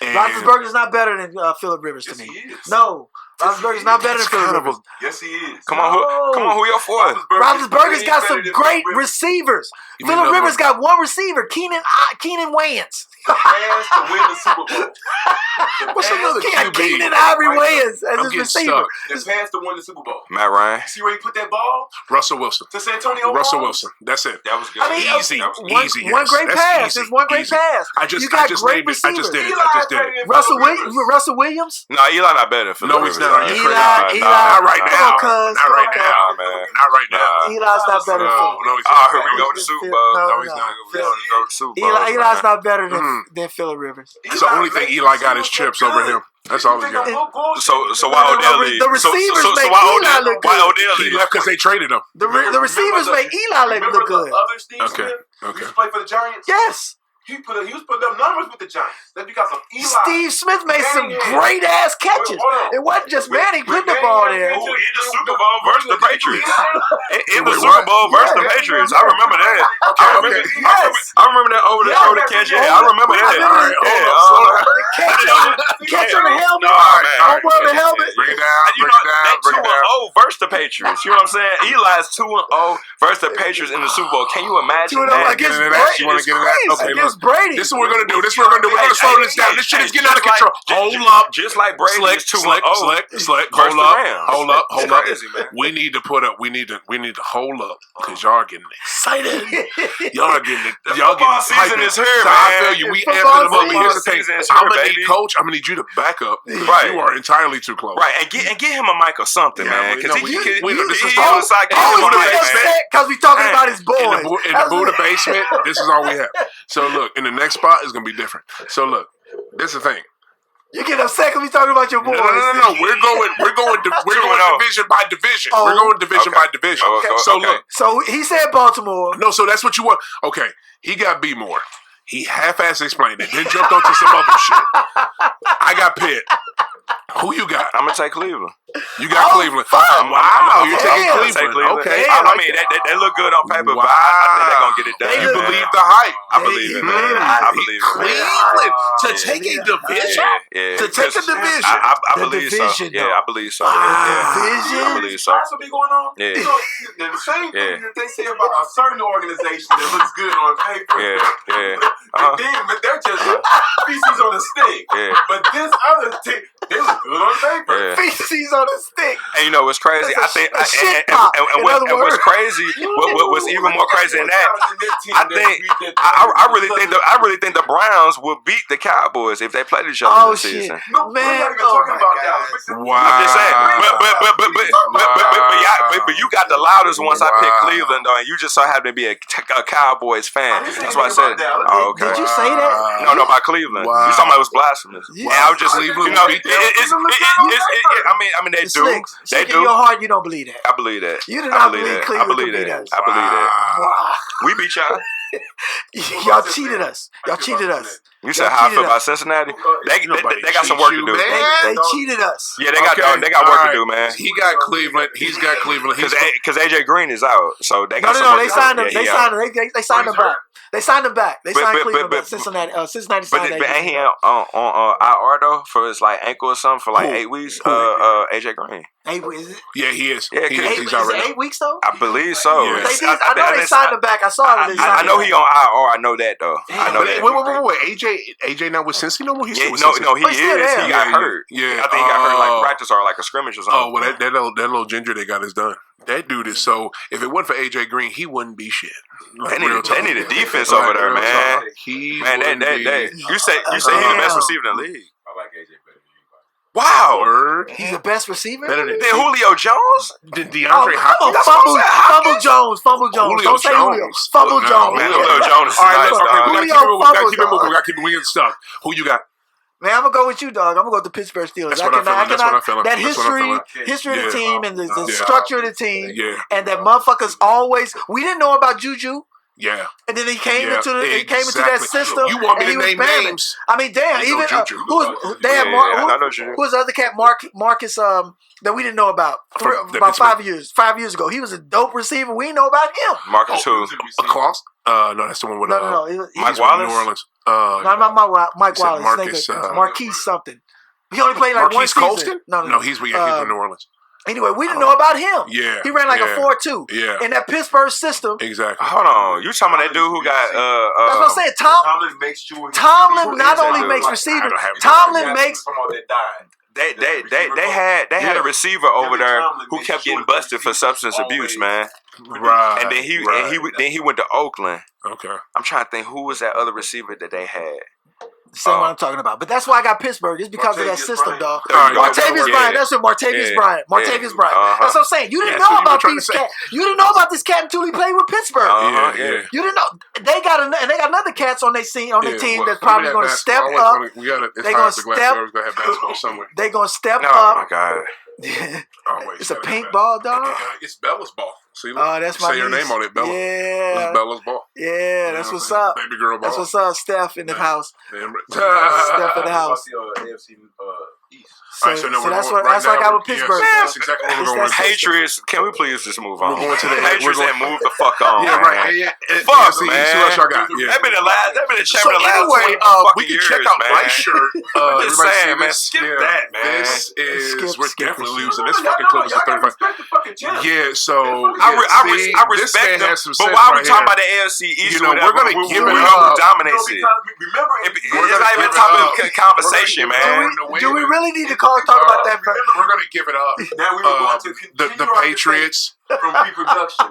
And Roethlisberger's not better than Phillip Rivers to me. No, Roethlisberger's not better than Phillip Rivers. Yes, he is. Come on, who your 4? Roethlisberger's got some great receivers. Phillip Rivers got 1 receiver, Keenan Wayans. Pass to win the Super Bowl. What's another QB? Keenan Ivory Wayans as his receiver. The pass to win the Super Bowl. Matt Ryan. See where he put that ball? Russell Wilson. To San Antonio. Russell Wilson. That's it. That was good. I mean, easy. One great pass. There's one great pass. You got great receivers. I just did it. Russell Williams? No, Eli not better. No, he's not. Eli, not right now. Not right now, man. Not right now. Eli's not better. No, here we go to the Super Bowl. No, he's not. Eli's not better than Phillip Rivers. That's the only thing Eli got is chips over him. That's all he got. So why Odell leave? The receivers make Eli look good. Why Odell leave? He left because they traded him. The receivers make Eli look good. Okay. He used to play for the Giants. Yes. He was putting up numbers with the Giants. That's because of Eli. Steve Smith made some great ass catches. It wasn't just Manning putting the ball there. In the Super Bowl versus the Patriots. In the Super Bowl versus the Patriots. I remember that. I remember that over the catch. Yeah, I remember that. Catch on the helmet. On the helmet. Bring it down. 2-0 versus the Patriots. You know what I'm saying? Eli's 2-0 versus the Patriots in the Super Bowl. Can you imagine that? Against Okay, look. Brady. This is what we're gonna do. We're gonna slow this down. This shit is getting out of control. Hold up. Just like Brady is 2-0. Slick. Hold up. We need to hold up because y'all are getting excited. Y'all are getting season is here, so man. I feel you. We amping them up. Here's the thing. I'm gonna need coach. I'm gonna need you to back up. Right. You are entirely too close. Right. And get him a mic or something, man. Because because we talking about his boys. In the Buddha basement, this is all we have. So look, in the next spot is gonna be different. So look, this is the thing. You get upset because we talking about your boys. No. We're going division by division. We're going division by division. Look. So he said Baltimore. No, so that's what you want. Okay, he got B more. He half-assed explained it, then jumped onto some other shit. I got Pitt. Who you got? I'm gonna take Cleveland. You got Cleveland. Wow, you're taking Cleveland. Okay, I mean they look good on paper, but I think they're gonna get it done. You believe the hype? I believe it, man. I believe it. Cleveland to take a division. To take a division. I believe so. Yeah, I believe so. I believe so. That's what be going on. Yeah. The same thing that they say about a certain organization that looks good on paper. Yeah. But they're just feces on a stick. Yeah. But this other team, they look good on paper. Yeah. Feces on a stick. And you know what's crazy? I think, and what's crazy, what's even more crazy than that? I really think the Browns will beat the Cowboys if they played each other this season. No, man, we're not even talking about Dallas. Wow. I'm just saying, but you got the loudest once I picked Cleveland, though, and you just so happen to be a Cowboys fan. That's why I said, oh, okay. Did you say that? No, by Cleveland. You talking about it was blasphemous. Yeah. And I was just, I mean, they do. They do. In your heart, you don't believe that. I believe that. You do not believe Cleveland could beat us. I believe that. We beat y'all. Y'all cheated us. You said how I feel about Cincinnati? They got some work to do. They cheated us. Yeah, they got work to do, man. He got Cleveland. He's got Cleveland. because AJ Green is out, so they got no. They signed him. They signed him. They signed him back. They signed him back. They signed Cleveland back. Cincinnati. Cincinnati signed but ain't he on IR though for his like ankle or something for like 8 weeks? AJ Green. 8 weeks? Yeah, he is. Yeah, he's already 8 weeks though. I believe so. Yeah. I know they signed him back. I saw it. I know he on IR. I know that though. I know that. Wait. AJ not with Cincy no more. He's still with Cincy. No, he is. He got hurt. Yeah, I think he got hurt like practice or like a scrimmage or something. Oh well, that little ginger they got is done. That dude is so. If it wasn't for AJ Green, he wouldn't be shit. Like, they need a defense over there, man. You say he's the best receiver in the league. I like AJ better than anybody. Wow, he's the best receiver. Better than Julio Jones. DeAndre Hopkins. Fumble Jones. Don't say Julio. Fumble Jones. Man, Julio Jones is All right, nice, look, dog. we gotta keep it moving. We gotta keep moving stuff. Who you got? Man, I'm gonna go with you, dog. I'm gonna go with the Pittsburgh Steelers. That's what I'm feeling. That history of the team and the structure of the team, and that motherfuckers always. We didn't know about Juju. Yeah, and then he came into that system. You want me to name names? I mean, damn. Even who was the other cat? Marcus. That we didn't know about about 5 years. 5 years ago, he was a dope receiver. We didn't know about him. Marcus who? Klaus? No, that's the one with Mike Wallace. New Orleans. No, not Mike Wallace. Marcus, Marquise something. He only played like Marquise one season. Colston? No, he's with New Orleans. Anyway, we didn't know about him. Yeah, he ran like a 4.2. Yeah, in that Pittsburgh system. Exactly. Hold on, you talking about that dude who got? That's what I'm saying. Tomlin makes sure. Tomlin not only makes receivers. Tomlin makes. They had a receiver over there who kept getting busted for substance abuse, man. Right. And then he went to Oakland. Okay. I'm trying to think who was that other receiver that they had. The same one I'm talking about. But that's why I got Pittsburgh. It's because of that system, dog. Martavis Bryant. That's what Martavis Bryant. Martavis Bryant. That's what I'm saying. You didn't know about these cats. You didn't know about this cat until he played with Pittsburgh. You didn't know. They got another cats on their team that's probably going to step up. They're going to step. They're going to step up. Oh my God. It's a pink ball, dog. It's Bella's ball. See, that's my say her name on it, Bella. Yeah, it's Bella's ball. Yeah, that's what's up. Baby girl ball. That's what's up. Steph in the house. Steph in the house. AFC East. So that's why I got with Pittsburgh. That's exactly what we're going. Patriots, can we please just move on? We're going to the Patriots and move the fuck on. Yeah, right. Fuck, see, man. See what y'all got. They've been the champion the last 20 we can years, check out man. my shirt. Just saying, man. Skip that, man. We're definitely losing. This fucking club is a 35. Yeah, so I respect them, but why are we talking about the AFC East? We're going to give it up. Who dominates it? It's not even a topic of conversation, man. Do we really need to talk about that? We're going to give it up. Now we were going to the Patriots. From pre-production.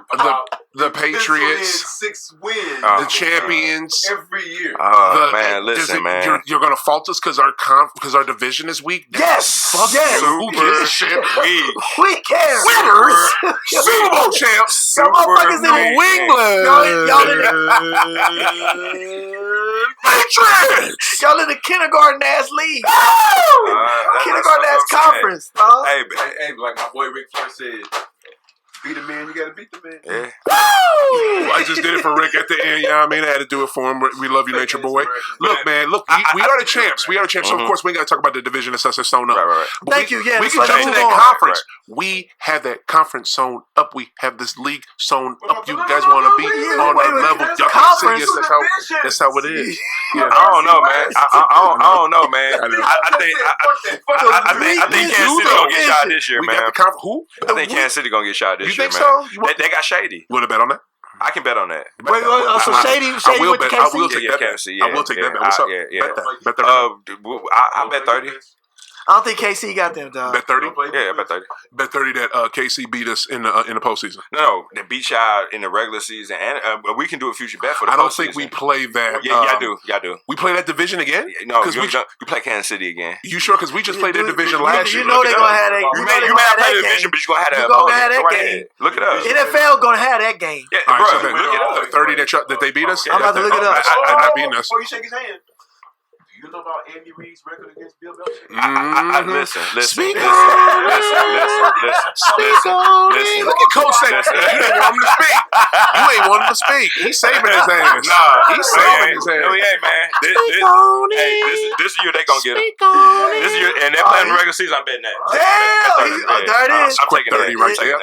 The Patriots. 6 wins. The champions. Every year. Man, listen, man. You're going to fault us because our division is weak? Yes. Yes. Who gives a shit? We care. Winners. Super Bowl champs. Y'all motherfuckers in New England. Patriots. Y'all in the kindergarten ass league. Kindergarten ass conference. Hey, like my boy Rick Flair said, beat a man, you gotta beat the man. Yeah. Woo! I just did it for Rick at the end. You know what I mean? I had to do it for him. We love you, Nature Boy. Look, man, we are the champs. We are the champs. So, of course, we ain't got to talk about the division and stuff that's sewn up. Right. Thank you. Yeah, we can jump to that conference. Right. We have that conference sewn up. We have this league sewn up. You guys want to be on that level. Y'all can see us. That's how it is. Yeah. I don't know, man. I don't know, man. I think Kansas City gonna get shot this year, man. Who? I think Kansas City gonna get shot this year, man. You think so? They got Shady. Want to bet on that? I can bet on that. Wait, so Shady went to KC? I will take that bet. I will take that bet. What's up? Bet that. I bet 30. I don't think KC got them, dog. Bet 30? Yeah, bet 30. Bet 30 that KC beat us in the postseason. No, they beat y'all in the regular season, and we can do a future bet for the postseason. I don't think we play that. Y'all do. We play that division again? No, because we play Kansas City again. You sure? Because we just played that division last year. You know they're going to have that. You may have played the division, but you're going to have that game. Look it up. NFL going to have that game. Yeah, bro, look it up. 30 that they beat us? I'm about to look it up. I'm not beating us. Before you shake his hand, do you You know about Andy Reid's record against Bill Belichick? Listen. Speak Listen. Look at Coach say, you ain't want him to speak. You ain't want him to speak. He's saving his ass. He's saving his ass. Hey, man. This year they gonna get him. This year, and they're playing the regular season. I'm betting that. Damn, there it is. I'm taking 30 that. right there.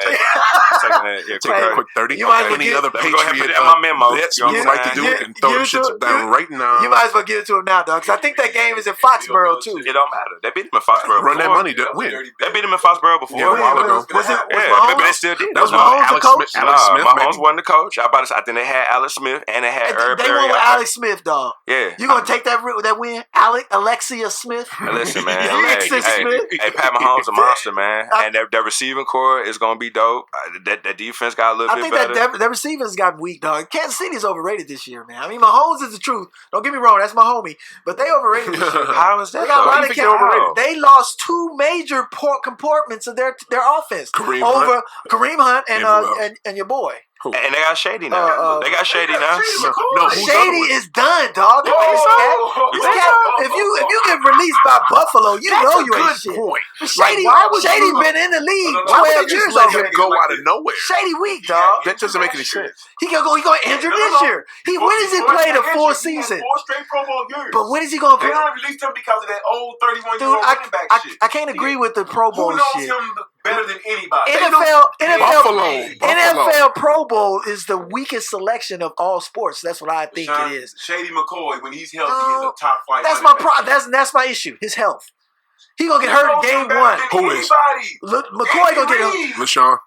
Taking that. Quick 30. You might Any other Let me go ahead and put Patriot that in my memo. bets You know you what like to I'm do saying? and throw them shits down right now. You might as well give it to him now, dog. Because I think that game is in Foxborough too. It don't matter. They beat him in Foxborough. Run that before. money to win. They beat him in Foxborough before. Yeah, a while ago. Was But they still did. That was Mahomes the Alex coach? Smith. Alex Smith, Mahomes maybe. wasn't the coach. I think they had Alex Smith and they had Herb They Berry. won with Alex Smith, dog. Yeah. You gonna take that win? Alexia Smith. Listen, man. Alexis Smith. Hey, Pat Mahomes a monster, man. And that receiving core is gonna be dope. That defense got a little I bit think better. that receivers got weak, dog. Kansas City is overrated this year, man. I mean, Mahomes is the truth. Don't get me wrong, that's my homie. But they overrated this year. How is that? They got a though? lot You of think they're overrated? They lost two major compartments of their offense Kareem over Kareem Hunt And who else? and your boy. Who? And they got Shady now. They got Shady now. No, who's Shady is done, dog. This cat, if you get released by Buffalo, you know you ain't shit. Point. Shady, why would Shady you- been in the league Why would 12 they just years let him already. go out of nowhere? Shady weak, dog. That doesn't make any sense. He gonna injure this year. When is he play the full season? 4 straight Pro Bowl years. But when is he gonna They play? only released him because of that old 31-year-old Dude, running back shit. I can't agree with the Pro Bowl Who knows shit. him better than anybody? Buffalo. NFL Pro Bowl is the weakest selection of all sports. That's what I think it is. Shady McCoy, when he's healthy, is a top flight. That's my problem. That's my issue. His health. He gonna get hurt game one. Who is? Look, McCoy gonna get hurt. LaShawn.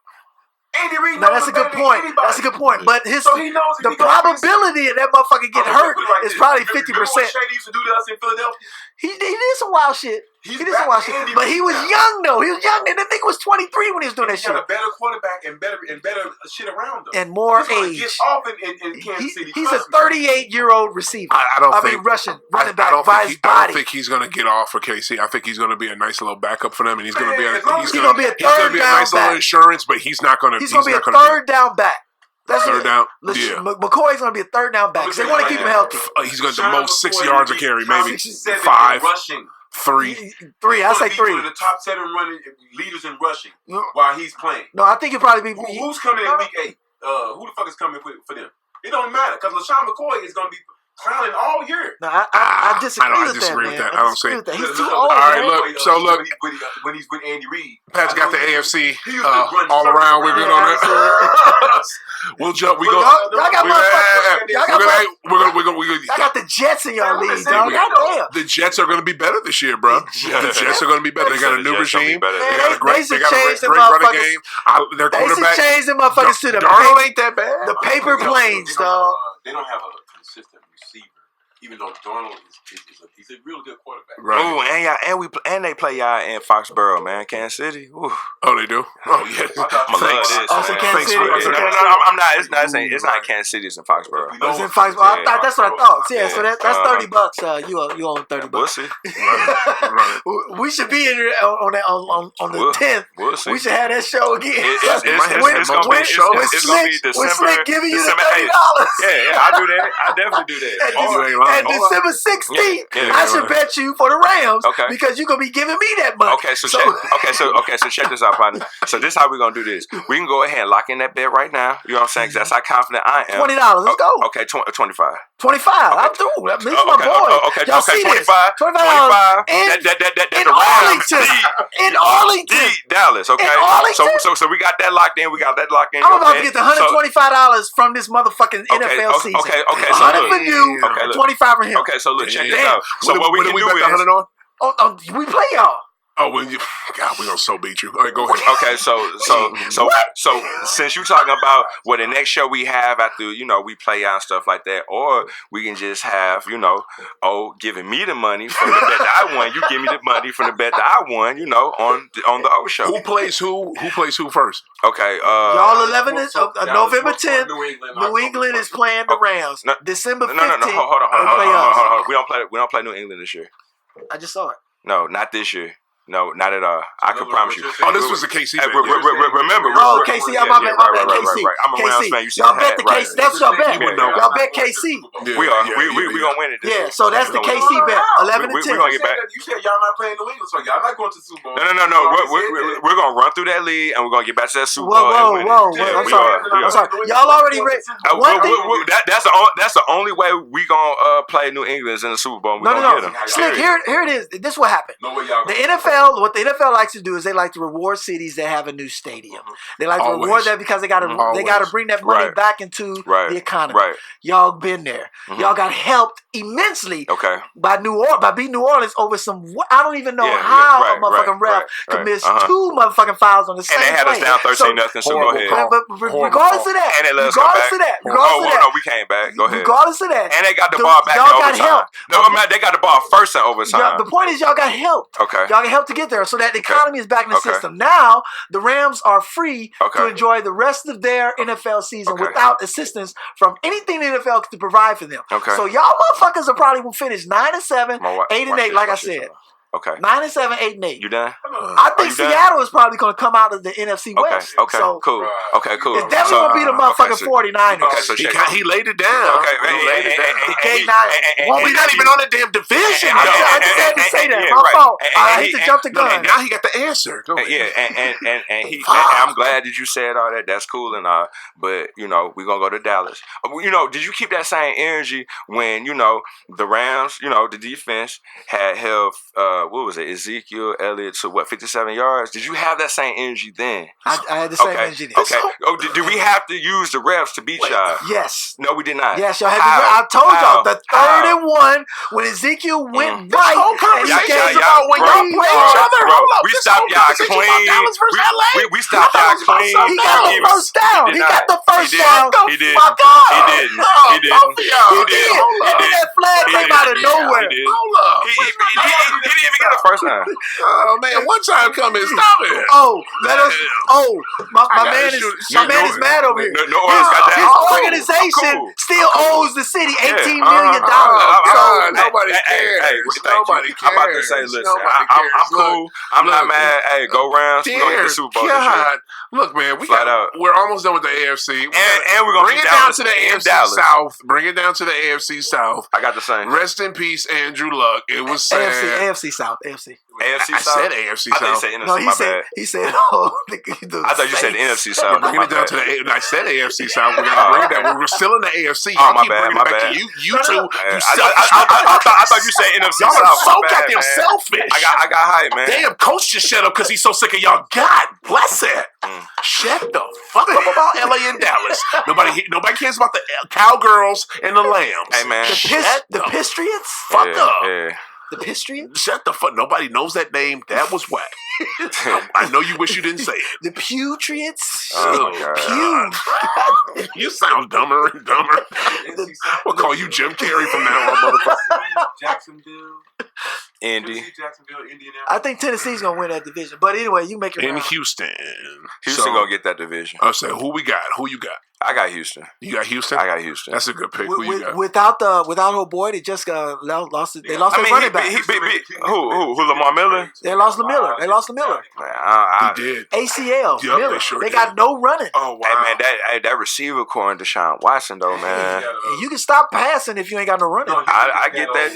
Andy Reid. No, that's a good point. That's a good point. But the probability of that motherfucker getting hurt is probably 50%. Shady used to do to us in Philadelphia. He did some wild shit. But he was young though. He was young, and the nigga was 23 when he was doing that He shit. got a better quarterback and better shit around him. And more He's gonna age. Get off in Kansas City. He's a 38-year-old receiver. I mean, running back by his I don't body. think he's going to get off for KC. I think he's going to be a nice little backup for them, and he's going to be Man, he's he's going gonna be a to third be a down nice little back. insurance, but he's not going to. He's gonna be a third down back. That's Third down. Listen, Yeah. McCoy's gonna be a third down back. 'Cause they want to keep him healthy. He's going to the most 6 yards a carry, maybe 7 5, rushing. 3. I say He's 3. one of the top 7 running leaders in rushing while he's playing. No, I think he'll probably be. Who's coming in week 8? Who the fuck is coming for them? It don't matter because LaShawn McCoy is going to be clowning all year. No, I disagree I with disagree that, with man. that. I don't see. He's too All old, right, man. look. So look. When he's with Andy Reid, Pat's got the AFC he used to run all circles around. We're good on Yeah, that. We'll jump. We go. Y'all got motherfuckers. Y'all got the Jets in your league, dog. Goddamn. The Jets are going to be better this year, bro. The Jets are going to be better. They got a new regime. They got a great running game. Their They should quarterback. change them motherfuckers to the Darnold ain't that bad. the paper planes, dog. They don't have a consistent receiver, even though Darnold he's a real good quarterback. Right. Ooh, and they play y'all in Foxborough, man, Kansas City. Ooh. Oh, they do. Oh, yeah. I'ma love this. Also man. Kansas City. No, Also Kansas I'm not. It's not Kansas City. It's in Foxborough. It's in Foxborough. I thought that's what I thought. Yeah, so that's $30. You own $30. We'll see. Right. We should be in there on the 10th. We'll see. We should have that show again. It's gonna be December. When Slick giving you the December $30. 8th. Yeah, I do that. I definitely do that. And December 16th, Yeah, I should bet you for the Rams Okay. because you're gonna be giving me that money. Okay, so check this out, partner. So this is how we're gonna do this. We can go ahead and lock in that bet right now. You know what I'm saying? 'Cause that's how confident I am. $20. Let's go. Okay, 25. 25. I'm through. This is my boy. Okay, Y'all see 25. this? $25 in Arlington. In Arlington. Dallas. Okay. In Arlington? So we got that locked in. I'm about to get the $125 from this motherfucking NFL season. Okay. So 100 look. for you, Okay, look. 25 for him. Okay, so look, check this Damn. out. So what we can we do bet the 100 is. on? Oh, we play y'all. Oh, well, God, we're gonna so beat you. All right, go ahead. Okay, so since you're talking about what the next show we have after we play out and stuff like that, or we can just have giving me the money from the bet that I won, you give me the money from the bet that I won, on the O show. Who plays who? Who plays who first? Okay, Y'all 11 is November 10th. New England is playing the Rams. No, December 15th. No, hold on. We don't play New England this year. I just saw it. No, not this year. No, not at all. I can promise you. Oh, this was the KC. Remember? Oh, KC. I'm my bad. KC. I'm a Rams fan. You said y'all bet the KC. That's what y'all bet. Y'all bet KC. We are. We gonna win it. Yeah. So that's the KC bet. 11 and 10. We gonna get back. You said y'all not playing New England, so y'all not going to the Super Bowl. No. We're gonna run through that league and we're gonna get back to that Super Bowl. Whoa. I'm sorry. Y'all already read. That's the only way we gonna play New England in the Super Bowl. No. Slick, here it is. This is what happened. The NFL, what the NFL likes to do is they like to reward cities that have a new stadium. They like to reward that because they gotta bring that money back into the economy. Right. Y'all been there. Y'all got helped immensely by beating New Orleans over some. I don't even know how a motherfucking ref could miss 2 motherfucking fouls on the same play. And they had us down 13-0. So go ahead. But regardless of that, and they let us come back. No, we came back. Go ahead. Regardless of that, and they got the ball back in overtime. No, they got the ball first in overtime. The point is, y'all got helped. Okay. Y'all got helped to get there, so that the economy is back in the system. Now the Rams are free to enjoy the rest of their NFL season without assistance from anything the NFL could provide for them. So y'all motherfuckers are probably will finish 9-7, 8-8, like I said. 9-7, 8-8. You done? I think Seattle is probably going to come out of the NFC West. So, cool. It's definitely going to be the motherfucking 49ers. So he laid it down. He laid it down. Well, we're not even on the damn division. I just had to say that. My fault. I hate to jump the gun. Now he got the answer. Go ahead. Yeah, and I'm glad that you said all that. That's cool and all. But, we're going to go to Dallas. Did you keep that same energy when, the Rams, the defense had held what was it, Ezekiel Elliott to 57 yards? Did you have that same energy then? I had the same energy then. Okay. Did we have to use the refs to beat y'all? Yes. No, we did not. Yes, y'all had to. I told y'all the 3rd and 1 when Ezekiel went right. Whole conversation about when y'all play each other. We stopped y'all clean. We stopped y'all clean. He got the first down. He got the first down. He didn't. He did. That flag came out of nowhere. Hold up. He didn't even get a first down. Oh man, one time coming, stop it. My man is mad over here. His organization still owes the city $18 million. Nobody cares. Nobody cares. I'm about to say, listen, I'm cool. I'm not mad. Hey, go Rams. We're gonna get the Super Bowl this year. Look, man, we're almost done with the AFC, and we're gonna bring it down to the AFC South. Bring it down to the AFC South. I got the same. Rest in peace, Andrew Luck. It was sad. AFC South. AFC I said AFC South. I thought you said NFC. He said. I thought you said NFC South. Bring it down to the. I said AFC South. We're gonna bring it down. We're still in the AFC. Oh, my bad. My bad. You two. I thought you said NFC South. Y'all are so goddamn selfish. I got hype, man. Damn, coach just shut up because he's so sick of y'all. God bless it. Shut the fuck up about LA and Dallas. Nobody cares about the Cowgirls and the Lambs. Hey man, the Patriots. Fuck up. Yeah. The Patriots? Shut the fuck. Nobody knows that name. That was whack. I know you wish you didn't say it. The Patriots? Oh my God. You sound dumber and dumber. We'll call you Jim Carrey from now on, motherfucker. Jacksonville. Indy. Jacksonville, Indianapolis. I think Tennessee's going to win that division. But anyway, you make it in round. Houston. Houston going to get that division. I say, who we got? Who you got? I got Houston. You got Houston? I got Houston. That's a good pick. Who you got? Without her boy, they just lost it. They lost their running back. Who? Lamar Miller? They lost Miller. He did. ACL. Yep, Miller. sure they got no running. Oh wow. Hey man, that receiver core and Deshaun Watson though, man. You can stop passing if you ain't got no running. I get that.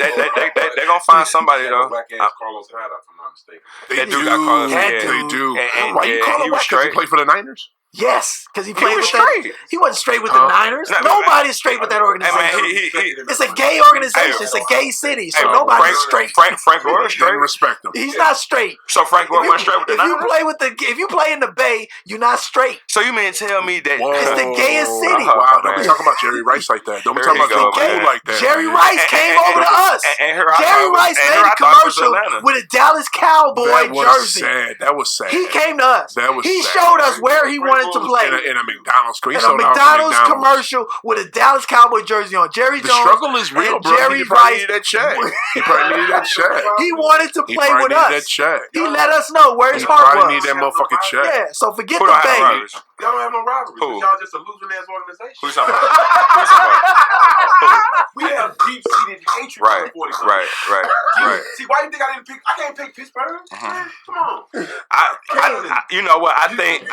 They're gonna find somebody though. Carlos Hyde, if I'm not mistaken. They do got Carlos Hyde. They do. And why you call him whack? Because he played for the Niners? Yes, because he played with straight. He wasn't straight with the Niners. Nobody's straight with that organization. It's a gay organization. It's a gay city, so nobody's straight. Frank Gore is straight. Respect him. He's not straight. So Frank Gore went straight with the Niners. If you play in the Bay, you're not straight. So you mean to tell me that it's the gayest city? Wow, don't be talking about Jerry Rice like that. Don't be talking about the cool like that. Jerry Rice came over to us. Jerry Rice made a commercial with a Dallas Cowboy jersey. That was sad. He came to us. That was He sad. showed us where he wanted wanted to play in a McDonald's commercial with a Dallas Cowboy jersey on. Jerry Jones. The struggle is real, bro. Jerry He probably Rice. needed that check. He probably needed that check. He wanted to play with us. That check. He let us know where his he heart probably was. need that motherfucking check. Yeah, so forget the bait. Y'all don't have no rivalry. Y'all just a losing ass organization. Who's talking about? We have deep-seated hatred for the 49ers. Right. See, why you think I can't pick Pittsburgh? Man, come on. You know what? I think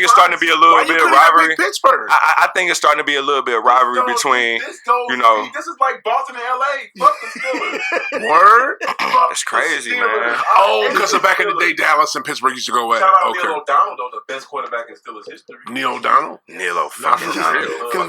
it's starting to be a little bit of rivalry. Pittsburgh. I think it's starting to be a little bit of rivalry between, This is like Boston and LA. Fuck the Steelers. Word? It's crazy, man. Oh, because back in the day, Dallas and Pittsburgh used to go at it. Shout out Neil O'Donnell, though, the best quarterback in Steelers history. Neil O'Donnell? Neil O'Donnell. Because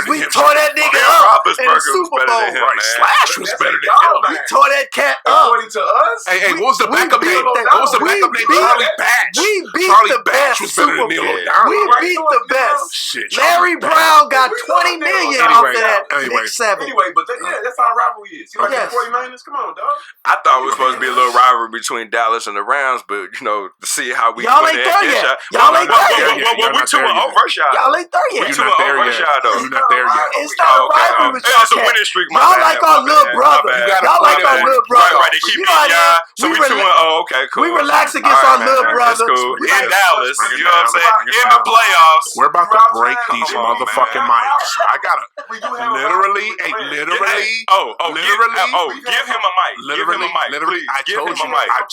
we tore that nigga up in the Super Bowl. Right, Slash was better than him. We tore that cat up. According to us. Hey, what was the backup name? What was the backup name? Charlie Batch. We beat the best was better than Neil O'Donnell. We beat the best. Shit. Larry Brown got $20 million off of that Nick 7. Anyway, but that's how rivalry is. See, like the 49ers, come on, dog. I thought it was supposed to be a little rivalry between Dallas and the Rams, but to see how we y'all ain't there yet. Y'all ain't there yet. We 2-0 versus y'all. Y'all ain't there yet. We 2-0 versus y'all though. You're not there yet. It's not a rivalry with y'all. It's a winning streak. Y'all like our little brother. Y'all like our little brother. Right. They keep beating y'all. So we 2-0. Okay, cool. We relax against our little brother. That's cool. In Dallas, you know what I'm saying? In the playoffs. We're about to break these motherfucking mics. I gotta literally. Give him a mic. Literally, I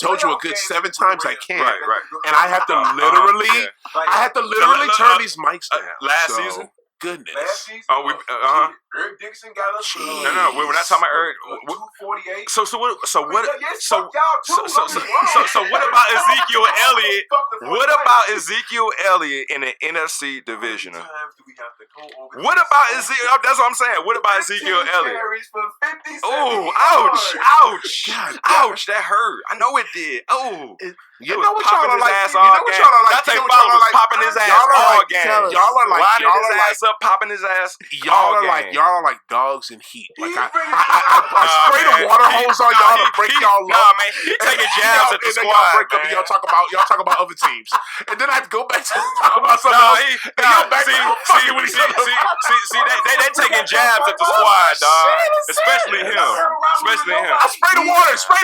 told you a good 7 times I can. Right. And I have to literally turn these mics down. Last season? Goodness. Last season? Eric Dixon got us. No, we're not talking about Eric. 248. So what about Ezekiel Elliott? What about Ezekiel Elliott in the NFC divisional? What about Ezekiel? That's what I'm saying. What about Ezekiel Elliott? Oh, ouch! That hurt. I know it did. Oh, you know what y'all are like? Dante Fowler was popping his ass all game. Y'all are like, his ass up, popping his ass. Y'all are like dogs in heat. Like I spray the water hose on y'all to break y'all up. Nah, man, he taking jabs at the squad. Y'all break up and y'all talk about other teams, and then I have to go back to talk about something else. See, they taking jabs at the squad, dog. Especially him. I spray the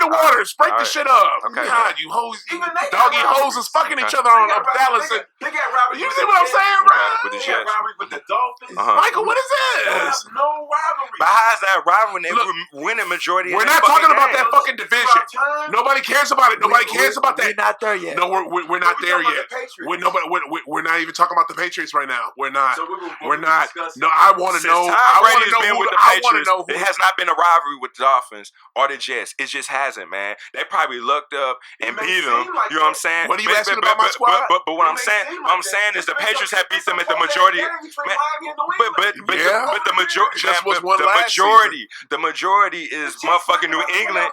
water, spray the shit up. God, you hoes, doggy hoes is fucking each other on Dallas. You see what I'm saying, bro? With the Dolphins. Michael, what is this? No rivalry. But how is that rivalry? They winning majority. We're not talking about that fucking division. Nobody cares about it. Nobody cares about that. We're not there yet. No, we're not there yet. We're not even talking about the Patriots right now. We're not. We're not. No, I want to know. I want to know with the Patriots. It has not been a rivalry with the Dolphins or the Jets. It just hasn't, man. They probably lucked up and beat them. You know what I'm saying? What are you asking about my squad? But what I'm saying is the Patriots have beat them at the majority. But the majority is motherfucking New England.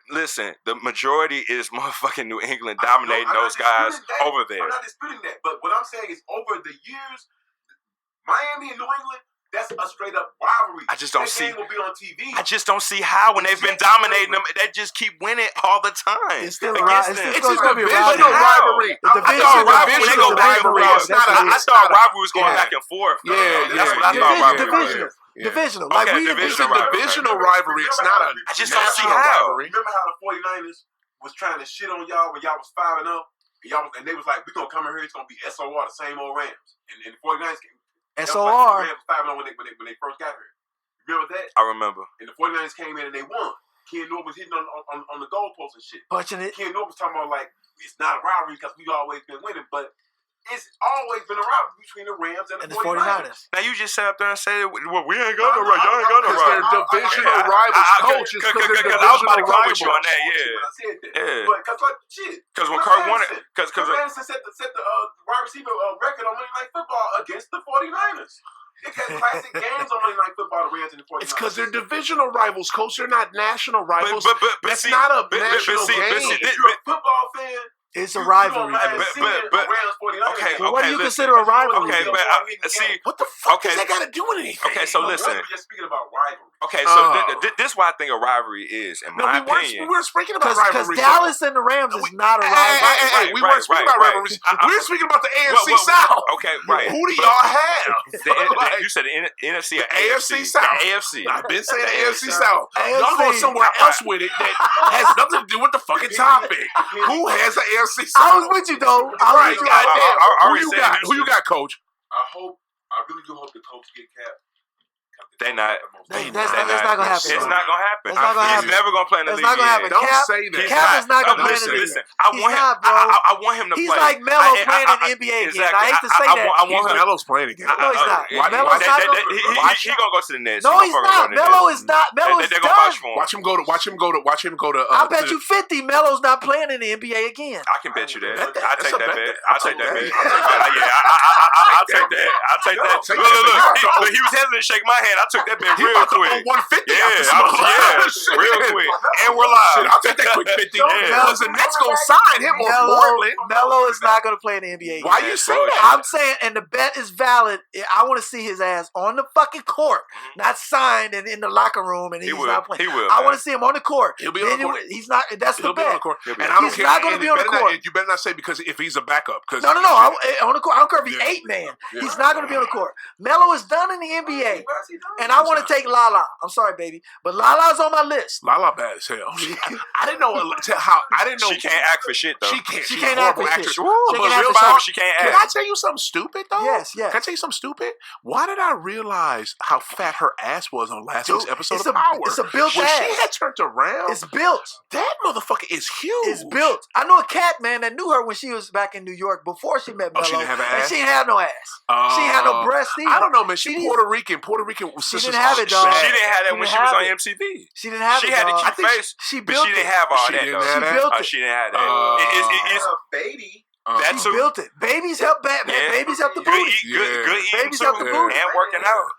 Listen, the majority is motherfucking New England dominating those guys over there. I'm not disputing that, but what I'm saying is over the years, Miami and New England, that's a straight up rivalry. I just don't see. Will be on TV. I just don't see how when they've been dominating them, they just keep winning all the time. It's still it's a divisional rivalry. The divisional rivalry. I thought rivalry was going back and forth. That's what I thought rivalry was. Divisional. Like it's a divisional rivalry. It's not a. I just don't see how. Remember how the 49ers was trying to shit on y'all when y'all was 5-0, and they was like, "We gonna come in here. It's gonna be SOR, the same old Rams." And the 49ers came. SOR. Like the Rams 5-0 when they first got here. Remember that? I remember. And the 49ers came in and they won. Ken Norton was hitting on the goalpost and shit. Punching it. Ken Norton was talking about like it's not a rivalry because we've always been winning, but it's always been a rivalry between the Rams and the 49ers. Now you just sat up there and said, "Well, we ain't got no rivalry. Y'all ain't got no rivalry." They're divisional rivals, coach. Because I was about to come with you on that, Because when Kurt wanted, because Madison set the wide receiver record on Monday Night Football against the 49ers. It got classic games on Monday Night Football, the Rams and the 49ers. It's because they're divisional rivals, coach. They're not national rivals. But that's not a national game. If you're a football fan, it's a rivalry. But what do you consider a rivalry? Okay, but see, what the fuck does that got to do with anything? Okay, so listen. We're just speaking about rivalry. Okay, so this is why I think a rivalry is, in my opinion. We were speaking about rivalries. Because Dallas and the Rams is not a rivalry. We weren't speaking about rivalries. We were speaking about the AFC South. Okay, right. Who do y'all have? You said the NFC or AFC South. The AFC. I've been saying the AFC South. Y'all going somewhere else with it that has nothing to do with the fucking topic. Who has the AFC South? I was with you, though. Who you got, Coach? I really do hope the coach get Cap. They not. That's not gonna happen. It's not gonna happen. It's not gonna happen. He's never gonna play in the league. It's not gonna happen. Don't say that. Cap is not gonna play in the league. Listen, I want him to play. He's like Melo playing in the NBA again. I hate to say that. I want him. Melo's playing again. No, he's not. Melo's not gonna. He gonna go to the Nets. No, he's not. Melo is not. Melo is done. Watch him go to. I bet you 50. Melo's not playing in the NBA again. I can bet you that. I'll take that bet. I'll take that. I'll take that. Look, he was hesitant to shake my hand. I took that bet real quick. 150. Real quick. And we're live. I'll take that quick 50. Because the Nets gonna sign him on Portland. Melo is not gonna play in the NBA. Why you say that? I'm saying, and the bet is valid. I want to see his ass on the fucking court, not signed and in the locker room, and he's not playing. He will. I want to see him on the court. He'll be on the court. He's not. That's the bet. And I don't He's care. not going to be on the court. You better not say because if he's a backup. No. On the court. I don't care if he's 8-man. He's not going to be on the court. Melo is done in the NBA, and I want to take Lala. I'm sorry, baby, but Lala's on my list. Lala bad as hell. I didn't know how. I didn't know she can't act for shit though. She can't. She can't act for shit. She can't act. Can I tell you something stupid though? Yes. Can I tell you something stupid? Why did I realize how fat her ass was on last week's episode of Power? It's a built when ass. She had turned around. It's built. That motherfucker is huge. It's built. I know a cat man that knew her when she was back in New York before she met Melo. She didn't have an ass. And she didn't have no ass. She didn't have no breast either. I don't know, man. She Puerto Rican. Puerto Rican was She didn't have it, dog. She didn't have that when she was on MTV. She didn't have it. She had the cute face, but she didn't have all that though. She built it. She didn't have that. It's a baby. She built it. Babies help. Babies help the booty. Good eating Babies help the booty and working out.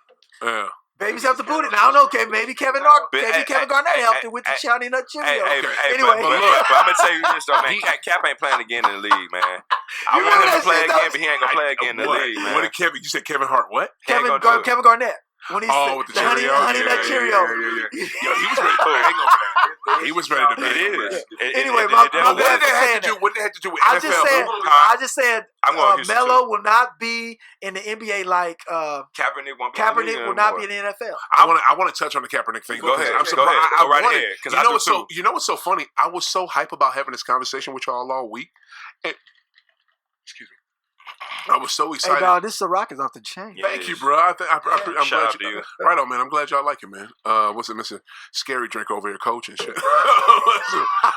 Yeah. Babies help the booty. Now I don't know. Maybe Kevin Garnett helped it with the Shiny Nut Cheerio. Anyway, but I'm gonna tell you this though, man. Cap ain't playing again in the league, man. I want him to play again, but he ain't gonna play again in the league, man. What did Kevin? You said Kevin Hart? What? Kevin Garnett. When he said with the honey nut Cheerio. Yeah. Yo, he was ready to hang over that. He was ready to bang over that. Anyway, what did that have to do with NFL? I just said Melo will not be in the NBA like Kaepernick will not be in the NFL. I want to touch on the Kaepernick thing. Go ahead. I'm surprised. Go right ahead. You know what's so funny? I was so hype about having this conversation with y'all all week. Excuse me. I was so excited. Hey, dog, this Ciroc is off the chain. Thank you, bro. I'm glad Shout out to you. Right on, man. I'm glad y'all like it, man. What's it missing? Scary drink over here, coach and shit. But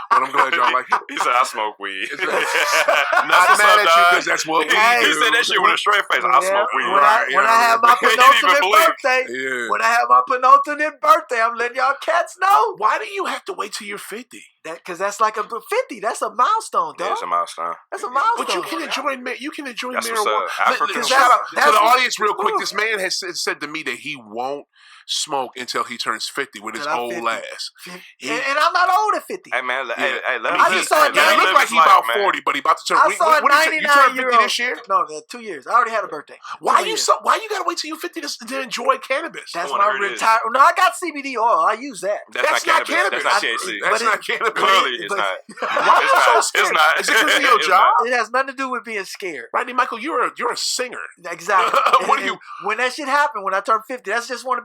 I'm glad y'all like it. He said, I smoke weed. Not mad at you because that's what we do. He said that shit with a straight face. I smoke weed. When I have my penultimate birthday, I'm letting y'all cats know. Why do you have to wait till you're 50? Because that's like a 50. That's a milestone, dog. Yeah, it's a milestone. That's a milestone. But you can enjoy That's marijuana. Shout out to the audience real quick. This man has said to me that he won't smoke until he turns 50 with his old ass. And I'm not old at 50. Hey, man. Hey, let I just saw it. He look like he's about 40, but he about to turn. I saw a 99-year-old. this year? No, 2 years. I already had a birthday. Why you gotta wait till you're 50 to enjoy cannabis? That's my retire. No, I got CBD oil. I use that. That's not cannabis. That's not THC. That's not cannabis. Clearly, it's not. Why are you so scared? It's not. Is it because of your job? It has nothing to do with being scared. Rodney Micheal, you're a singer. Exactly. What when that shit happened, when I turned 50, that's what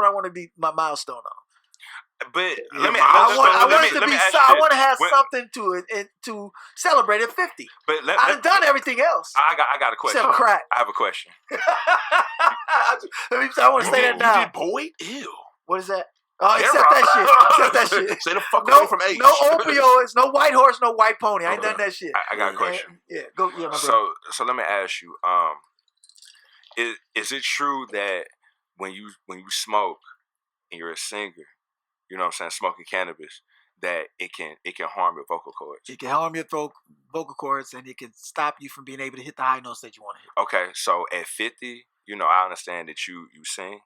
I want to be my milestone on. But I want to have something to it to celebrate at 50. But I've done everything else. I got a question. Except crack. I have a question. I want to say that now. You did Boyd? Ew. What is that? Oh, except that shit. Stay the fuck away from H. No opioids, no white horse, no white pony. I ain't done that shit. I got a question. Go. Yeah, my brother. So let me ask you. Is it true that when you smoke and you're a singer, you know what I'm saying, smoking cannabis, that it can harm your vocal cords? It can harm your vocal cords, and it can stop you from being able to hit the high notes that you want to hit. Okay, so at 50, I understand that you sing.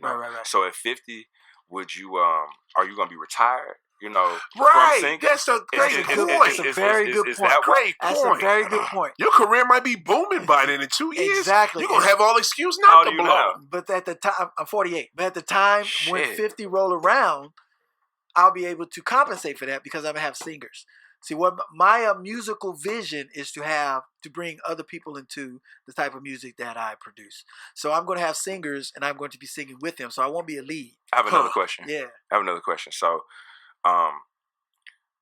Right. So at 50, would you are you gonna be retired from singing? That's a great point. That's a very good point. That's a very good point. Your career might be booming by then in 2 years. Exactly. You're going to have all excuse not to blow. Now? But at the time, I'm 48. But at the time when 50 roll around, I'll be able to compensate for that because I'm going to have singers. See, what my musical vision is to bring other people into the type of music that I produce. So I'm going to have singers, and I'm going to be singing with them. So I won't be a lead. I have another question. Yeah. I have another question. So,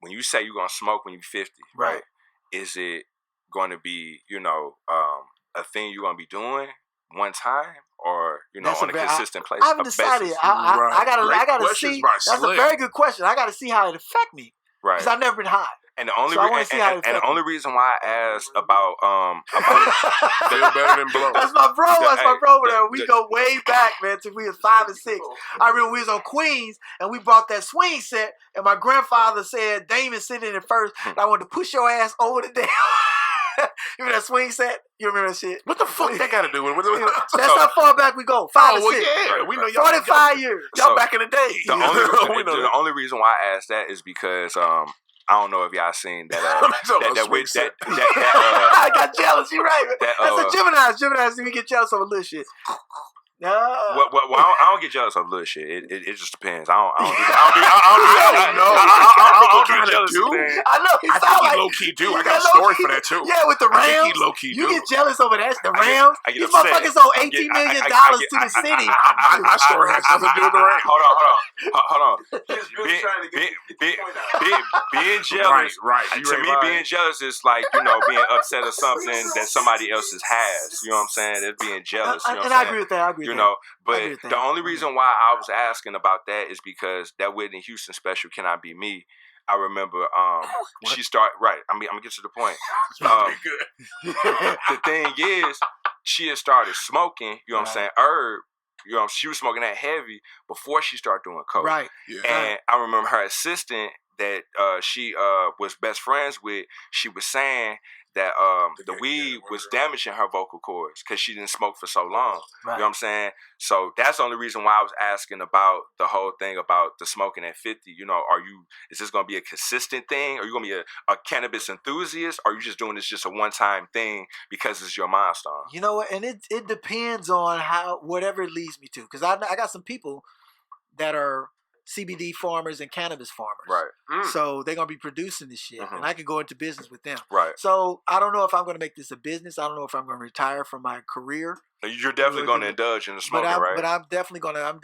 when you say you're going to smoke when you're 50, right? Is it going to be, a thing you're going to be doing one time? Or, on a consistent place? I haven't decided. I gotta see. That's a very good question. I got to see how it affect me. Right. Because I've never been high. And the only the only reason why I asked about feel better than blow. That's my bro. That's my bro over there. We go way back, man, till we was 5 and 6. I remember we was on Queens and we brought that swing set, and my grandfather said, Damon sitting in first, and I wanted to push your ass over the damn. You remember that swing set? You remember that shit? What the fuck that got to do with it? That's how far back we go. 5 and 6. Yeah, we know y'all. 45 years. Y'all back in the day. The only reason why I asked that is because I don't know if y'all seen that. I got jealous. You're right. That's a Gemini's. Gemini's, we get jealous over little shit. No. Well, I don't get jealous of little shit. It just depends. I don't do jealous. I know. I think he low key do. I got a story for that too. Yeah, with the Rams. I think he low key do. You get jealous over that. The Rams. These motherfuckers owe $18 million to the city. My story has nothing to do with the Rams. Hold on. Being jealous. Right. To me, being jealous is like being upset of something that somebody else has. You know what I'm saying? It's being jealous. And I agree with that. But the only reason why I was asking about that is because that Whitney Houston special, Can I Be Me? I remember she started, right, I'm going to get to the point. The thing is, she had started smoking, you know what I'm saying, herb. She was smoking that heavy before she started doing coke. Right. Yeah. And I remember her assistant that she was best friends with, she was saying that the weed was damaging her vocal cords because she didn't smoke for so long. Right. You know what I'm saying? So that's the only reason why I was asking about the whole thing about the smoking at 50. Is this going to be a consistent thing? Are you going to be a cannabis enthusiast? Or are you just doing this just a one-time thing because it's your milestone? You know what? And it depends on whatever it leads me to. Because I got some people that are CBD farmers and cannabis farmers. Right. So they're going to be producing this shit. And I can go into business with them. Right. So I don't know if I'm going to make this a business. I don't know if I'm going to retire from my career. You're definitely going to indulge in the smoking, right? But I'm definitely going to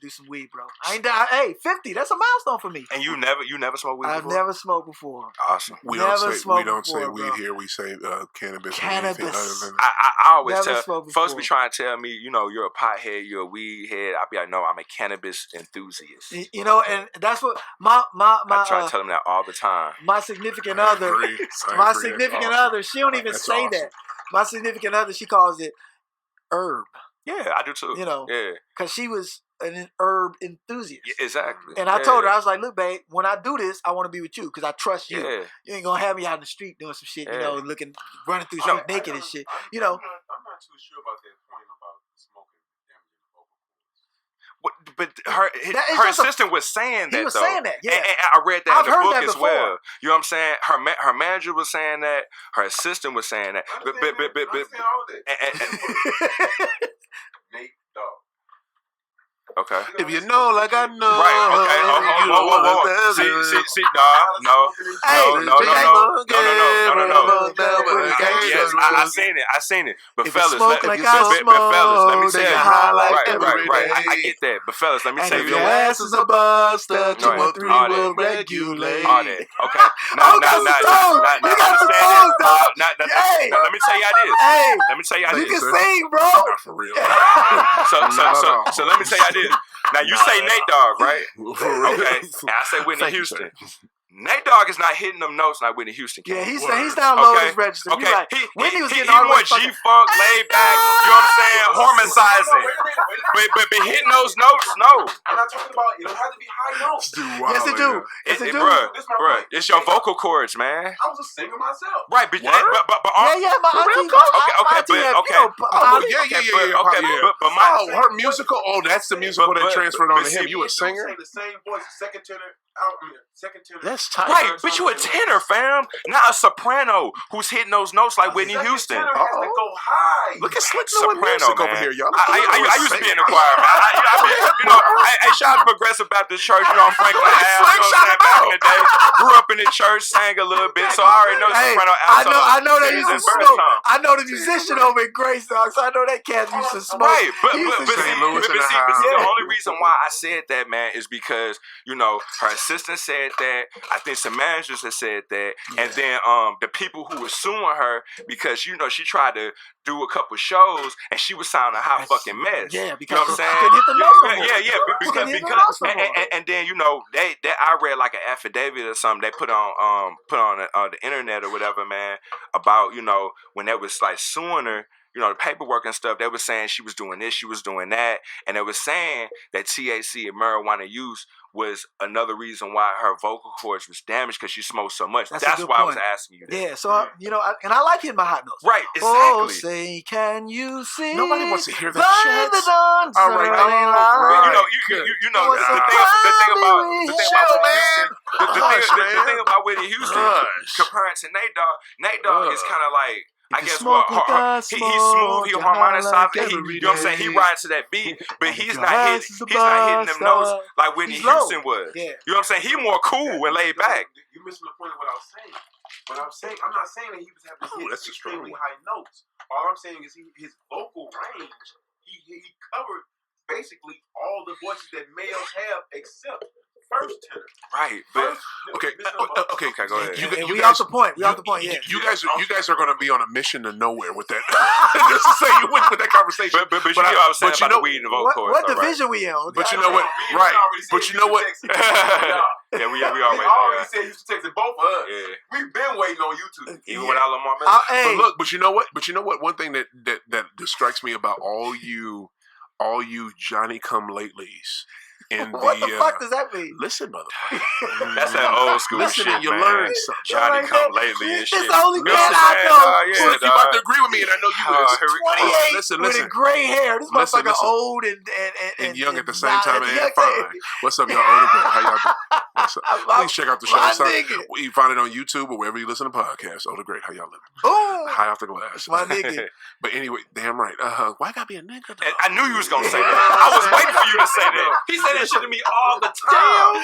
do some weed, bro. I ain't die. Hey, 50. That's a milestone for me. And you never smoked weed before? I've never smoked before. Awesome. We don't say weed here. We say cannabis. Cannabis. Or anything other than I always never tell folks be trying to tell me, you're a pothead, you're a weed head. I'll be like, no, I'm a cannabis enthusiast. And that's what my I try to tell them that all the time. My significant other, she don't even say awesome. that. My significant other, she calls it herb. Yeah, I do too. Yeah, because she was an herb enthusiast. Yeah, exactly. And I told her, I was like, look, babe, when I do this, I want to be with you because I trust you. Yeah. You ain't gonna have me out in the street doing some shit, running through the street naked and shit. I'm not too sure about that point about smoking damaging vocal cords. But her assistant was saying that. He was though. saying that, yeah. And I read that in the book as before. well. You know what I'm saying? Her manager was saying that. Her assistant was saying that. Nate Dogg. Okay. If you know like I know. Right, okay. See, no. Yes, I seen it. But fellas, let me tell you. Right. I get that. But fellas, let me tell you. Your ass is a buster. 2 or 3 will regulate. All that. Okay. Now, let me tell you how it is. Hey, let me tell you how it is. You can sing, bro. Not for real. So let me tell you how it is. Now you say Nate Dogg, right? Okay. And I say Whitney Houston. Nate Dogg is not hitting them notes like Whitney Houston can. Yeah, he's down low his register. Okay, like, Whitney was getting he all more G-Funk, laid back, you know what I'm saying, harmonizing. But hitting those notes, no. I'm not talking about, it don't have to be high notes. Yes, it do. Yes, it do. Bruh, it's your vocal cords, man. I was a singer myself. Right, but my auntie. But her musical. Oh, that's the musical that transferred on to him. You a singer? The same voice, second tenor. That's tight. Right, but you a tenor, fam, not a soprano who's hitting those notes like Whitney Houston. Tenor has to go high. Look at Slick soprano, man. over here, y'all. I used to be in the choir, man. I shout out to Progressive Baptist Church, on Franklin Ave. Back in the day, grew up in the church, sang a little bit, so I already know soprano. I know they used to smoke. I know the musician over in Grace, dog, so I know that cat used to smoke. Right, but see, the only reason why I said that, man, is because her assistant said that. I think some managers have said that, and then the people who were suing her because she tried to do a couple shows and she was sounding a hot fucking mess. Yeah, because you know what I'm saying? Couldn't hit the notes because and then they I read like an affidavit or something they put on the internet or whatever, man, about when they was like suing her. The paperwork and stuff, they were saying she was doing this, she was doing that, and they were saying that THC and marijuana use was another reason why her vocal cords was damaged because she smoked so much. That's why I was asking you that. Yeah, so and I like hitting my hot notes. Right, exactly. Oh, say, can you see? Nobody wants to hear that shit. All right. The thing about Whitney Houston comparing to Nate Dogg is kind of like. I guess he's smooth, he harmonizes, you know what I'm saying? He rides to that beat, but he's not hitting them notes like Whitney Houston was. Yeah. You know what I'm saying? He more cool and laid back. You're missing the point of what I was saying. I'm not saying that he was having to hit extremely high notes. All I'm saying is his vocal range, he covered basically all the voices that males have except first tenor. Right, but okay, go ahead. We off the point. Yeah. You guys are going to be on a mission to nowhere with that. Just to say you went with that conversation. But you know what I was saying about the weed and the vocal cords. What division we on? But you know what? Right. But you know what? Yeah, we already said you should text both of us. Yeah. We've been waiting on you two. Even without Lamar Miller. But you know what? One thing that strikes me about all you Johnny come latelys. What the fuck does that mean? Listen, motherfucker. That's that old school shit, and you man. learn something. Johnny come lately and shit. It's the only man I know. Look, you about to agree with me, and I know you is. 28 with gray hair. This motherfucker old and young at the same time and fine. What's up, y'all? Older girl? How y'all doing? What's up? Please check out the show. You find it on YouTube or wherever you listen to podcasts. Older Great, how y'all living? Ooh, high off the glass. My nigga. But anyway, damn right. Why gotta be a nigga? I knew you was gonna say that. I was waiting for you to say that. He said that shit to me all the time.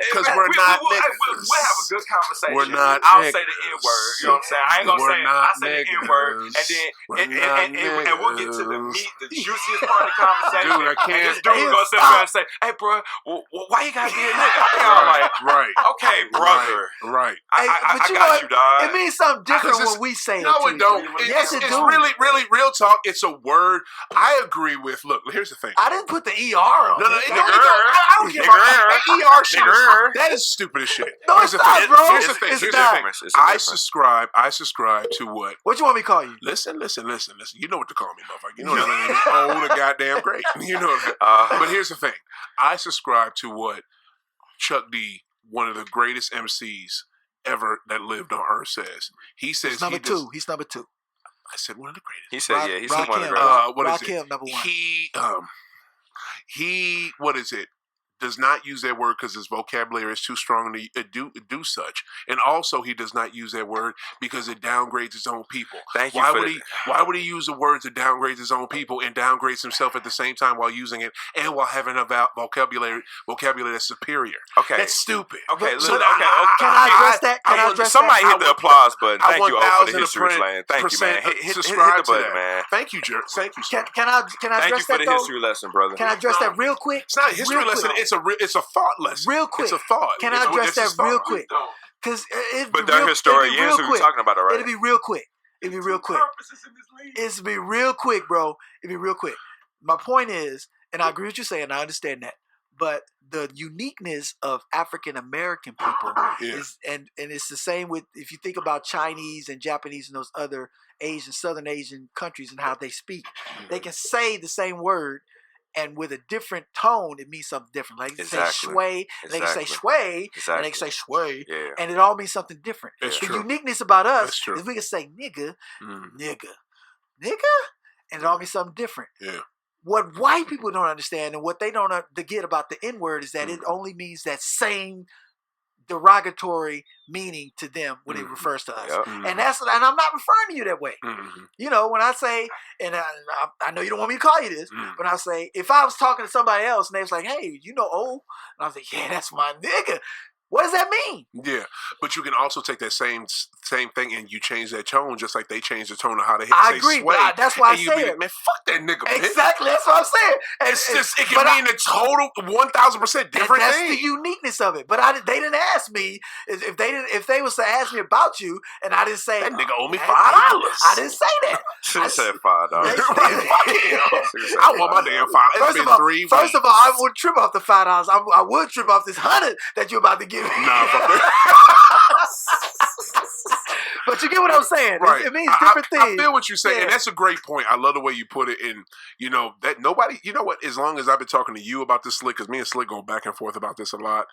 Because we're not niggas. We'll have a good conversation. We're not I'll niggas. say the N-word. You know what I'm saying? I ain't gonna say it. I'll say the N-word. And we'll get to the meat, the juiciest part of the conversation. Dude, I can't. And this dude gonna sit there and say, hey, bro, why you gotta be a nigga? I'm like, right. Okay, brother. Right. I got you, dog. It means something different when we say it. No, it don't. Yes, it do. It's really, really real talk. It's a word. I agree with. Look, here's the thing. I didn't put the ER on. No, I don't care about ER shit. That is stupid as shit. No, it's not, bro. Here's the thing. I subscribe to what? What you want me to call you? Listen. You know what to call me, motherfucker. You know that name is old and goddamn great. You know that. But here's the thing. I subscribe to what Chuck D, one of the greatest MCs ever that lived on Earth, says. He says he's number two. He's number two. I said one of the greatest. He said, he's one of the greatest. What is it? Rakim, number one. He what is it? Does not use that word because his vocabulary is too strong to do such, and also he does not use that word because it downgrades his own people. Why would he use the words that downgrades his own people and downgrades himself at the same time while using it and while having a vocabulary that's superior? Okay, that's stupid. Okay, so can I address that? Can I address somebody that? hit the applause button. Thank you all for the history slaying. Thank you, man. Hit the button, man. Thank you, Jerk. Thank you, sir. Can I address that? Thank you for the history lesson, brother. Can I address that real quick? It's not a history lesson. It's a thought lesson. Real quick. It's a thought. Can I address that real quick? Because but they're historians who we're talking about, all right? It'll be real quick. It's be real quick, bro. It'll be real quick. My point is, and I agree with you saying, I understand that, But the uniqueness of African American people is, and it's the same with, if you think about Chinese and Japanese and those other Asian, Southern Asian countries and how they speak, they can say the same word, and with a different tone, it means something different. Like they say shui, and they can say shui, and they can say shui, and it all means something different. That's the true. uniqueness about us is we can say nigga, nigga, and it all means something different. Yeah. What white people don't understand and what they don't get about the N-word is that it only means that same derogatory meaning to them when it refers to us. Yep. And I'm not referring to you that way. You know, when I say, and I know you don't want me to call you this, but I say, if I was talking to somebody else and they was like, hey, you know O, and I was like, yeah, that's my nigga. What does that mean? Yeah, but you can also take that same thing and you change that tone, just like they changed the tone of how they I say agree, sway. but that's why I and you say be it. like, man, fuck that nigga, man. Exactly, that's what I'm saying. And, It's just, it can mean a total 1,000% different that's thing. the uniqueness of it. But they didn't ask me if they was to ask me about you, and I didn't say That nigga owe me $5. I didn't say that. She said $5. Right, fuck him. I want my damn $5. It's been 3 weeks. First of all, I wouldn't trip off the $5. I would trip off this 100 that you're about to give me. Nah, fuck that. But you get what I'm saying. Right. It means different things. I feel what you're saying, Yeah. and that's a great point. I love the way you put it. And you know that nobody, you know what? As long as I've been talking to you about this, Slick, because me and Slick go back and forth about this a lot.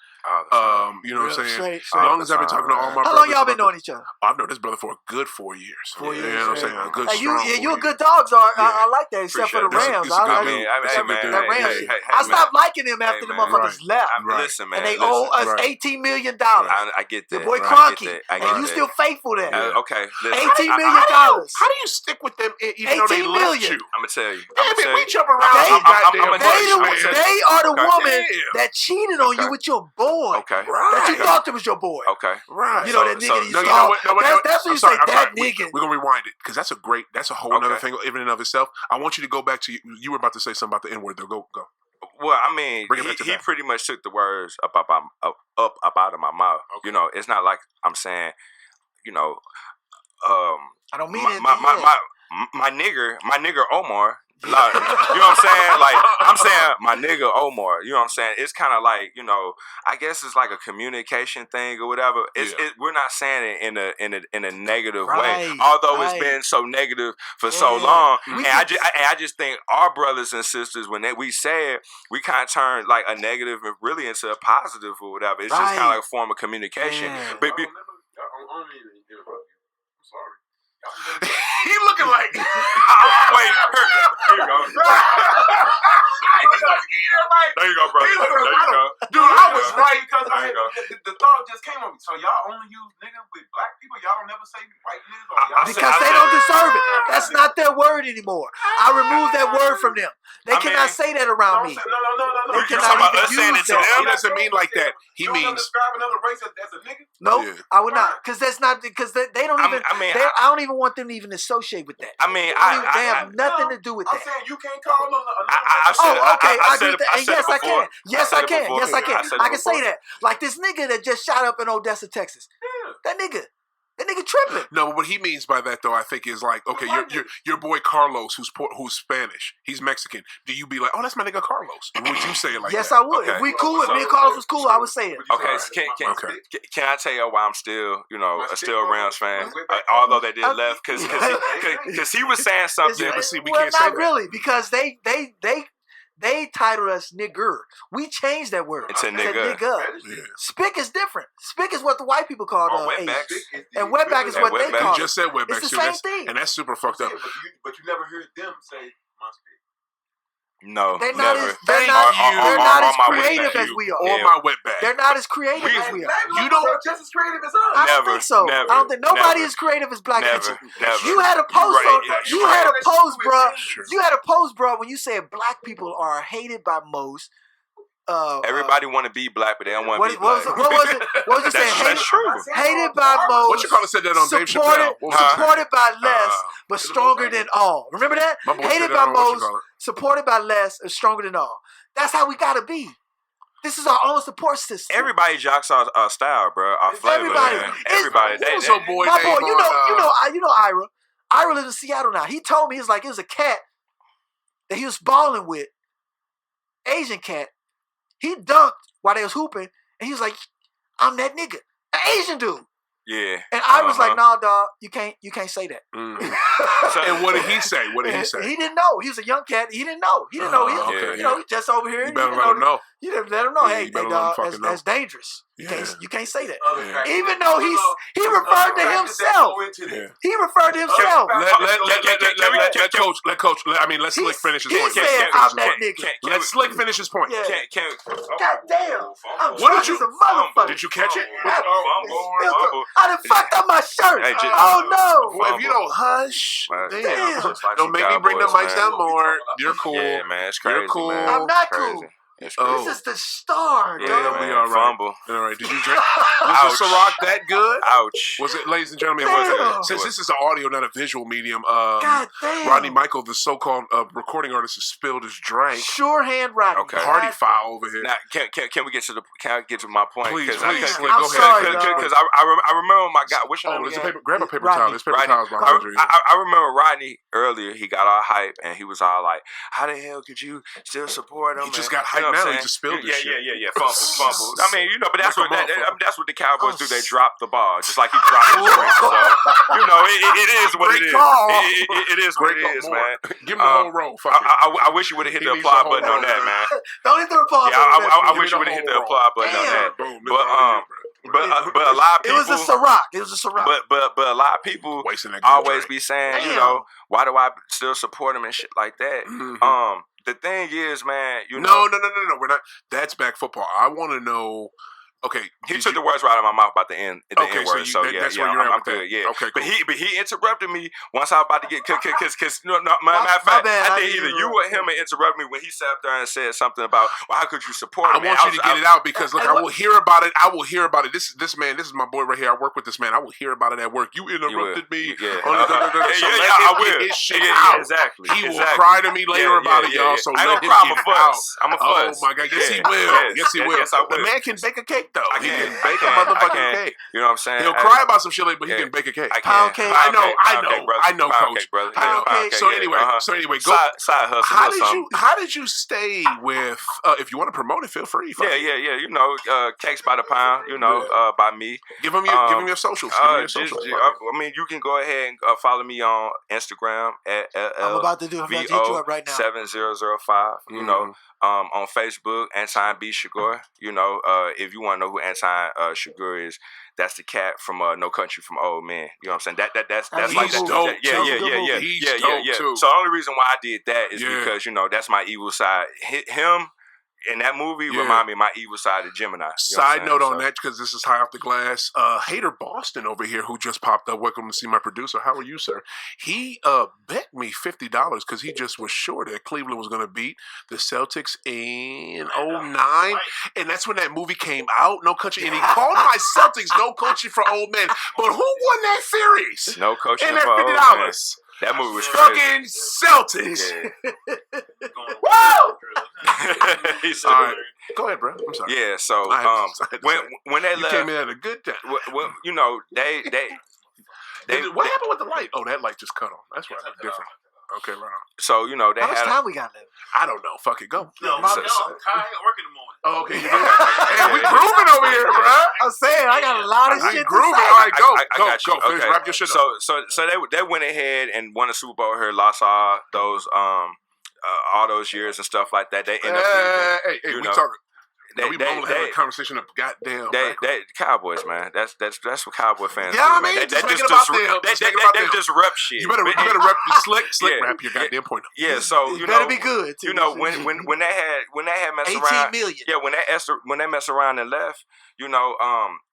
You know what I'm saying? Straight. As long as I've been talking to all my brothers. How long y'all been knowing each other? I've known this brother for a good 4 years. 4 years. You know what I'm saying? A good Hey, strong 4 you a years. good dog, so I Yeah. like that, except for the Appreciate it. Rams. It's a good dude. That's a good dude. That Rams Hey, shit. hey, I hey, stopped man. liking them after the motherfuckers left. Listen, man. And they listen. owe us Right. $18 million. I get that. The boy I Kroenke. get that. I And get you that. still faithful to that. Okay, listen. $18 million. How do you stick with them even though they 18 left million. you? I'm gonna tell you. Damn it, we jump around. They are the woman Damn. that cheated on you with your boy. Okay. That you thought that was your boy. Okay. Right. You know that nigga So- that you No, you saw. know what? No, That's what I'm you sorry, say. I'm sorry. That nigga. We're gonna rewind it because that's a whole other thing even in and of itself. I want you to go back to you were about to say something about the N-word though. Go. Well, I mean, Bring it back to he that. pretty much took the words up out of my mouth. Okay. You know, it's not like I'm saying, you know, I don't mean my nigger Omar. Like, you know what I'm saying? Like, I'm saying my nigga Omar. You know what I'm saying? It's kind of like, you know, I guess it's like a communication thing or whatever. We're not saying it in a negative way, although it's been so negative for so long. And I just think our brothers and sisters, when we say it, we kind of turn like a negative really into a positive or whatever. It's just kind of like a form of communication. Yeah. But I don't mean to interrupt you. I'm sorry. He looking like wait, here you go. There you go, brother. There you go. Dude, I was right because the thought just came on me. So y'all only use nigga with black people? Y'all don't never say white niggas? Or y'all because they don't deserve it. That's not their word anymore. I removed that word from them. They cannot say that around me. No. They cannot even use that. He doesn't mean like that. He you means describe another race as a nigga? Nope, Yeah. I would not, because that's not, because they don't even. I don't even want them to even associate with that. I mean, they have nothing to do with I'm that. saying you can't call them I agree with that. And yes, I can. Yes, I can. Yes, I can. I can say before. that. Like this nigga that just shot up in Odessa, Texas. That nigga tripping. no, but what he means by that though, I think, is like, okay, your boy Carlos, who's Spanish, he's Mexican. Do you be like, oh, that's my nigga Carlos? Or would you say it like yes, that? I would. Okay. If we cool, if me and Carlos was cool, I would say it. Okay, so can I tell you why I'm still, you know, still a Rams fan, although they did left, because he was saying something. But see, we well, can't say not that. really, because they titled us nigger. We changed that word. It's a Said nigga. Yeah. Spick is different. Spick is what the white people call Asians. wetbacks. And wetback is what they wetback. call You just said wetback It's too. the same thing. And that's super fucked up. But you never heard them say my speak. No, They're never. not as Thank they're you. not as On my creative wetback. as we are. Or my wetback. They're not as creative as we are. You don't just as creative as us. I don't Never, think so. never, I don't think nobody never, is creative as black never, people. never. You had a post. You're right, yeah, You you're had right. a post, bro. Sure. You had a post, bro. When you said black people are hated by most. Everybody want to be black, but they don't want What to be was black. What was you saying? That's true. Hated by most. What you call it? Said that on Dave Chappelle. Supported by less, but stronger than all. Remember that? My boy Hated said that by on what you most, call it. supported by less, and stronger than all. That's how we gotta be. This is our own support system. Everybody jocks our style, bro. Our flavor. Everybody. Man. Everybody. Who was your boy? My boy, name you know Ira. Ira lives in Seattle now. He told me it was a cat that he was balling with, Asian cat. He dunked while they was hooping, and he was like, "I'm that nigga, an Asian dude." Yeah. And I was like, "No, dog, you can't say that." And what did he say? What did he say? He didn't know. He was a young cat. He didn't know. He didn't know. He's just over here. You better let him know. You let him know. Yeah, Hey, dog, that's dangerous. Yeah. You can't say that. Yeah. Even though he referred to himself. He referred to himself. Let Coach. I mean, let Slick finish his point. He said, "I'm that nigga." Let Slick finish his point. Yeah. God damn. What did you? A motherfucker. Did you catch it? I done fucked up my shirt. Oh no. Well, if you don't hush, damn. Don't make me bring the mics down more. You're cool. Yeah, man, it's crazy. You're cool. Man. I'm not It's cool. crazy. It's This crazy. is the star, Yeah, dog. man. We all right. Fumble. All right. Did you drink? Was the Ciroc that good? Ouch. Was it, ladies and gentlemen? Damn. Since this is an audio, not a visual medium, God damn. Rodney Micheal, the so-called recording artist, has spilled his drink. Sure handwriting. Okay. Party foul over here. Now, can we get to the? Can I get to my point? Please, Cause please, I, Slick, I'm go sorry, ahead. dog. Because I remember my guy. What's your name there's a again? paper. Grab a paper Rodney. towel. There's paper Rodney. towels behind you. I remember Rodney earlier. He got all hype and he was all like, "How the hell could you still support him?" He just got hype now. He just spilled his shit. Yeah. Fumble. I mean, but that's what that's what the Cowboys do. They drop the ball, just like he dropped his drink. So it is what it is. It is what it is, man. Give him the whole roll. Fuck it. I wish you would have hit the applaud button on that, man. Don't hit the applause. Yeah, I wish you would have hit the applaud button on that. But a lot of people. It was a Ciroc. But a lot of people always be saying, why do I still support him and shit like that? Mm-hmm. The thing is, man, No. We're not. That's back football. I want to know. Okay, he took the words right out of my mouth about the N word. So that's where you're at I'm with good. that. Yeah, Okay, but cool. he interrupted me once I was about to get because matter of fact, I think either you or him interrupted me when he sat up there and said something about, well, how could you support him? I want you to get it out because look, I will hear about it. This man, this is my boy right here. I work with this man. I will hear about it at work. You interrupted me. I will. His shit out. Exactly. He will cry to me later about it, y'all. So I let don't him cry. get it out. I'm a fuss. Oh my God. Yes, he will. Yes, he will. The man can bake a cake though. He can bake a motherfucking cake. You know what I'm saying? He'll cry about some shit, but he can bake a cake. Pound cake. I know, Coach. I know. So anyway, go. Side hustle. How did you stay with? If you want to promote it, feel free. Yeah. Cakes by the pound. By me. Give him your socials. I mean, you can go ahead and follow me on Instagram at I'm about to do. I'm about to hit you up right now. 7005. On Facebook, Anton B. Shagur. If you want to know who Anton Shagur is, that's the cat from No Country from Old Men. You know what I'm saying? That's like that. Dope. Yeah. So the only reason why I did that is because that's my evil side. Him in that movie remind me of my evil side of Gemini. Side note on that, because this is high off the glass. Hater Boston over here who just popped up. Welcome to see my producer. How are you, sir? He bet me $50 because he just was sure that Cleveland was going to beat the Celtics in 2009. And that's when that movie came out, No Country. And he called my Celtics No Country for Old Men. But who won that series? No Country and for that Old Men. $50. That movie was crazy. Fucking Celtics. Yeah. Woo! All right. Go ahead, bro. I'm sorry. Yeah, so when they left, came in at a good time. Well, they what happened with the light? Oh, that light just cut on. That's right. Different. Okay, right on. So they How much had time we got left? I don't know. Fuck it. Go. No, I ain't working in the morning. Oh, okay. Hey, we grooving over here, bro. I'm saying I got a lot of shit. Grooving. To say. All right, go. I got you. Go. Finish, wrap your shit up. So they went ahead and won a Super Bowl here, lost all those years and stuff like that. They end up hey, we talking. We both had a conversation of goddamn. They Cowboys, man. That's what Cowboy fans. Yeah, do, I mean, man. they just rep shit. You better rep your slick rap your goddamn point. Yeah, so you better be good. Too. When they had messed around, 18 million. Yeah, when they messed around and left,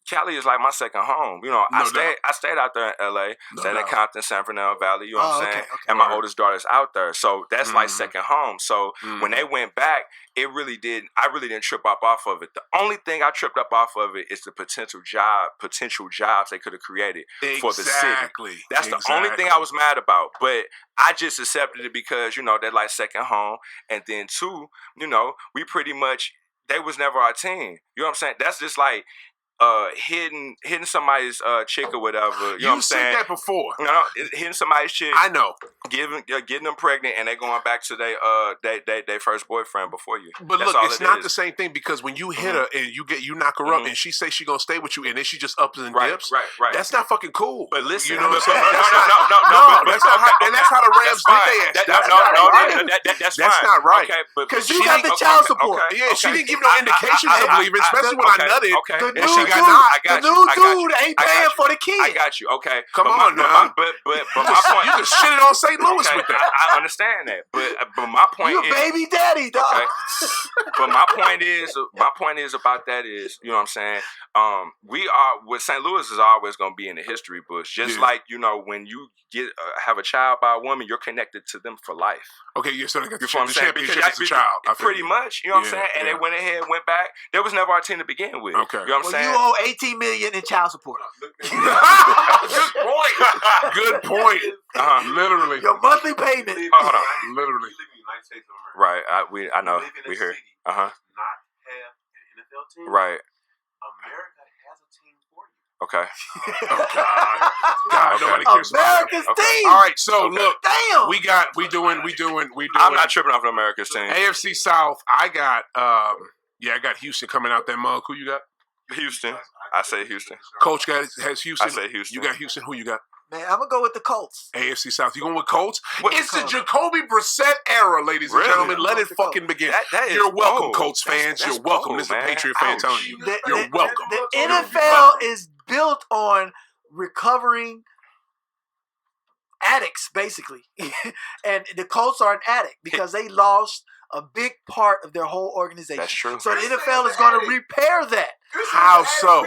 Cali is like my second home. I stayed out there in LA, stayed in Compton, San Fernando Valley, you know what I'm saying? Okay. And my oldest daughter's out there. So that's like second home. So when they went back, I really didn't trip up off of it. The only thing I tripped up off of it is the potential jobs they could have created for the city. That's the only thing I was mad about. But I just accepted it because, they're like second home. And then two, we pretty much, they was never our team. You know what I'm saying? That's just like, hitting somebody's chick or whatever. You know what I'm saying? You said that before. No, hitting somebody's chick. I know. Getting them pregnant, and they going back to their first boyfriend before you. But That's look, all it's it not is. the same thing because when you hit her and you knock her up and she say she gonna stay with you and then she just ups and dips. Right. That's not fucking cool. But listen, you know what I'm saying? No, that's not how. And that's how the Rams did their ass. That's not right. Okay, because you got the child support. Yeah, she didn't give no indications of leaving, especially when I nutted The and she got the knocked. new dude ain't paying for the kid. I got you. Okay, come on now. But my point, you just shitted on St. Louis with that. I understand that, but my point you is, baby daddy, dog. okay. But my point is about that is, you know what I'm saying? We are with St. Louis is always going to be in the history books. Just like, you know, when you have a child by a woman, you're connected to them for life. Okay, yeah, so they got the championship as a child. Pretty much, you know what I'm saying? And they went ahead, went back. There was never our team to begin with. Okay. You know what I'm saying? You owe $18 million in child support. Good point. Good point. Literally. Your monthly payment. Hold on. Literally. Right. I know. We hear. Not have an NFL team. Right. America has a team for you. Okay. Oh God, nobody cares about America's it. team. All right, so look, Damn. we doing. I'm not tripping off the America's team. AFC South. I got I got Houston coming out that mug. Who you got? Houston. I say Houston. Coach has Houston. I say Houston. You got Houston. Who you got? Man, I'm going to go with the Colts. AFC South. You going with Colts? What It's the the Jacoby Brissett era, ladies and gentlemen. Let it fucking begin. That is You're welcome, bold. Colts fans. That's You're welcome. bold, This is a man. Patriot fan Ouch. telling you. You're welcome. The You're NFL welcome. is built on recovering addicts, basically. And the Colts are an addict because they lost a big part of their whole organization. That's true. So the NFL is going to repair that. How so?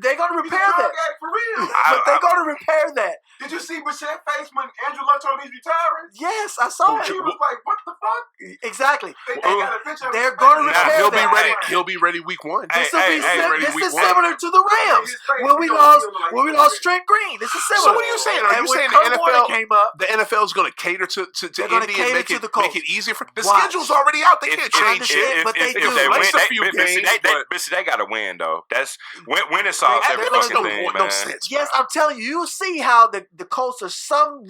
They're going to repair that. For real. But they're going to repair that. Did you see Brissett face when Andrew Luck told him he's retiring? Yes, I saw He it. was like, "What the fuck?" Exactly. They got a picture of They're his going to face. repair He'll be that. ready. He'll be ready week 1. This will be ready this week is 1. similar to the Rams when we lost Trent Green. This is similar. So what are you saying? Are And you when saying Kurt the Warner NFL came up? The NFL is going to cater to They're gonna Indy cater and to the Colts. make it easier for the Watch. schedule's already out. They can't change understand, shit. but they do. They win, It's a few games, they got to win though. That's winning solves every That makes fucking thing, no man. sense. Yes, I'm telling you, you'll see how the Colts are some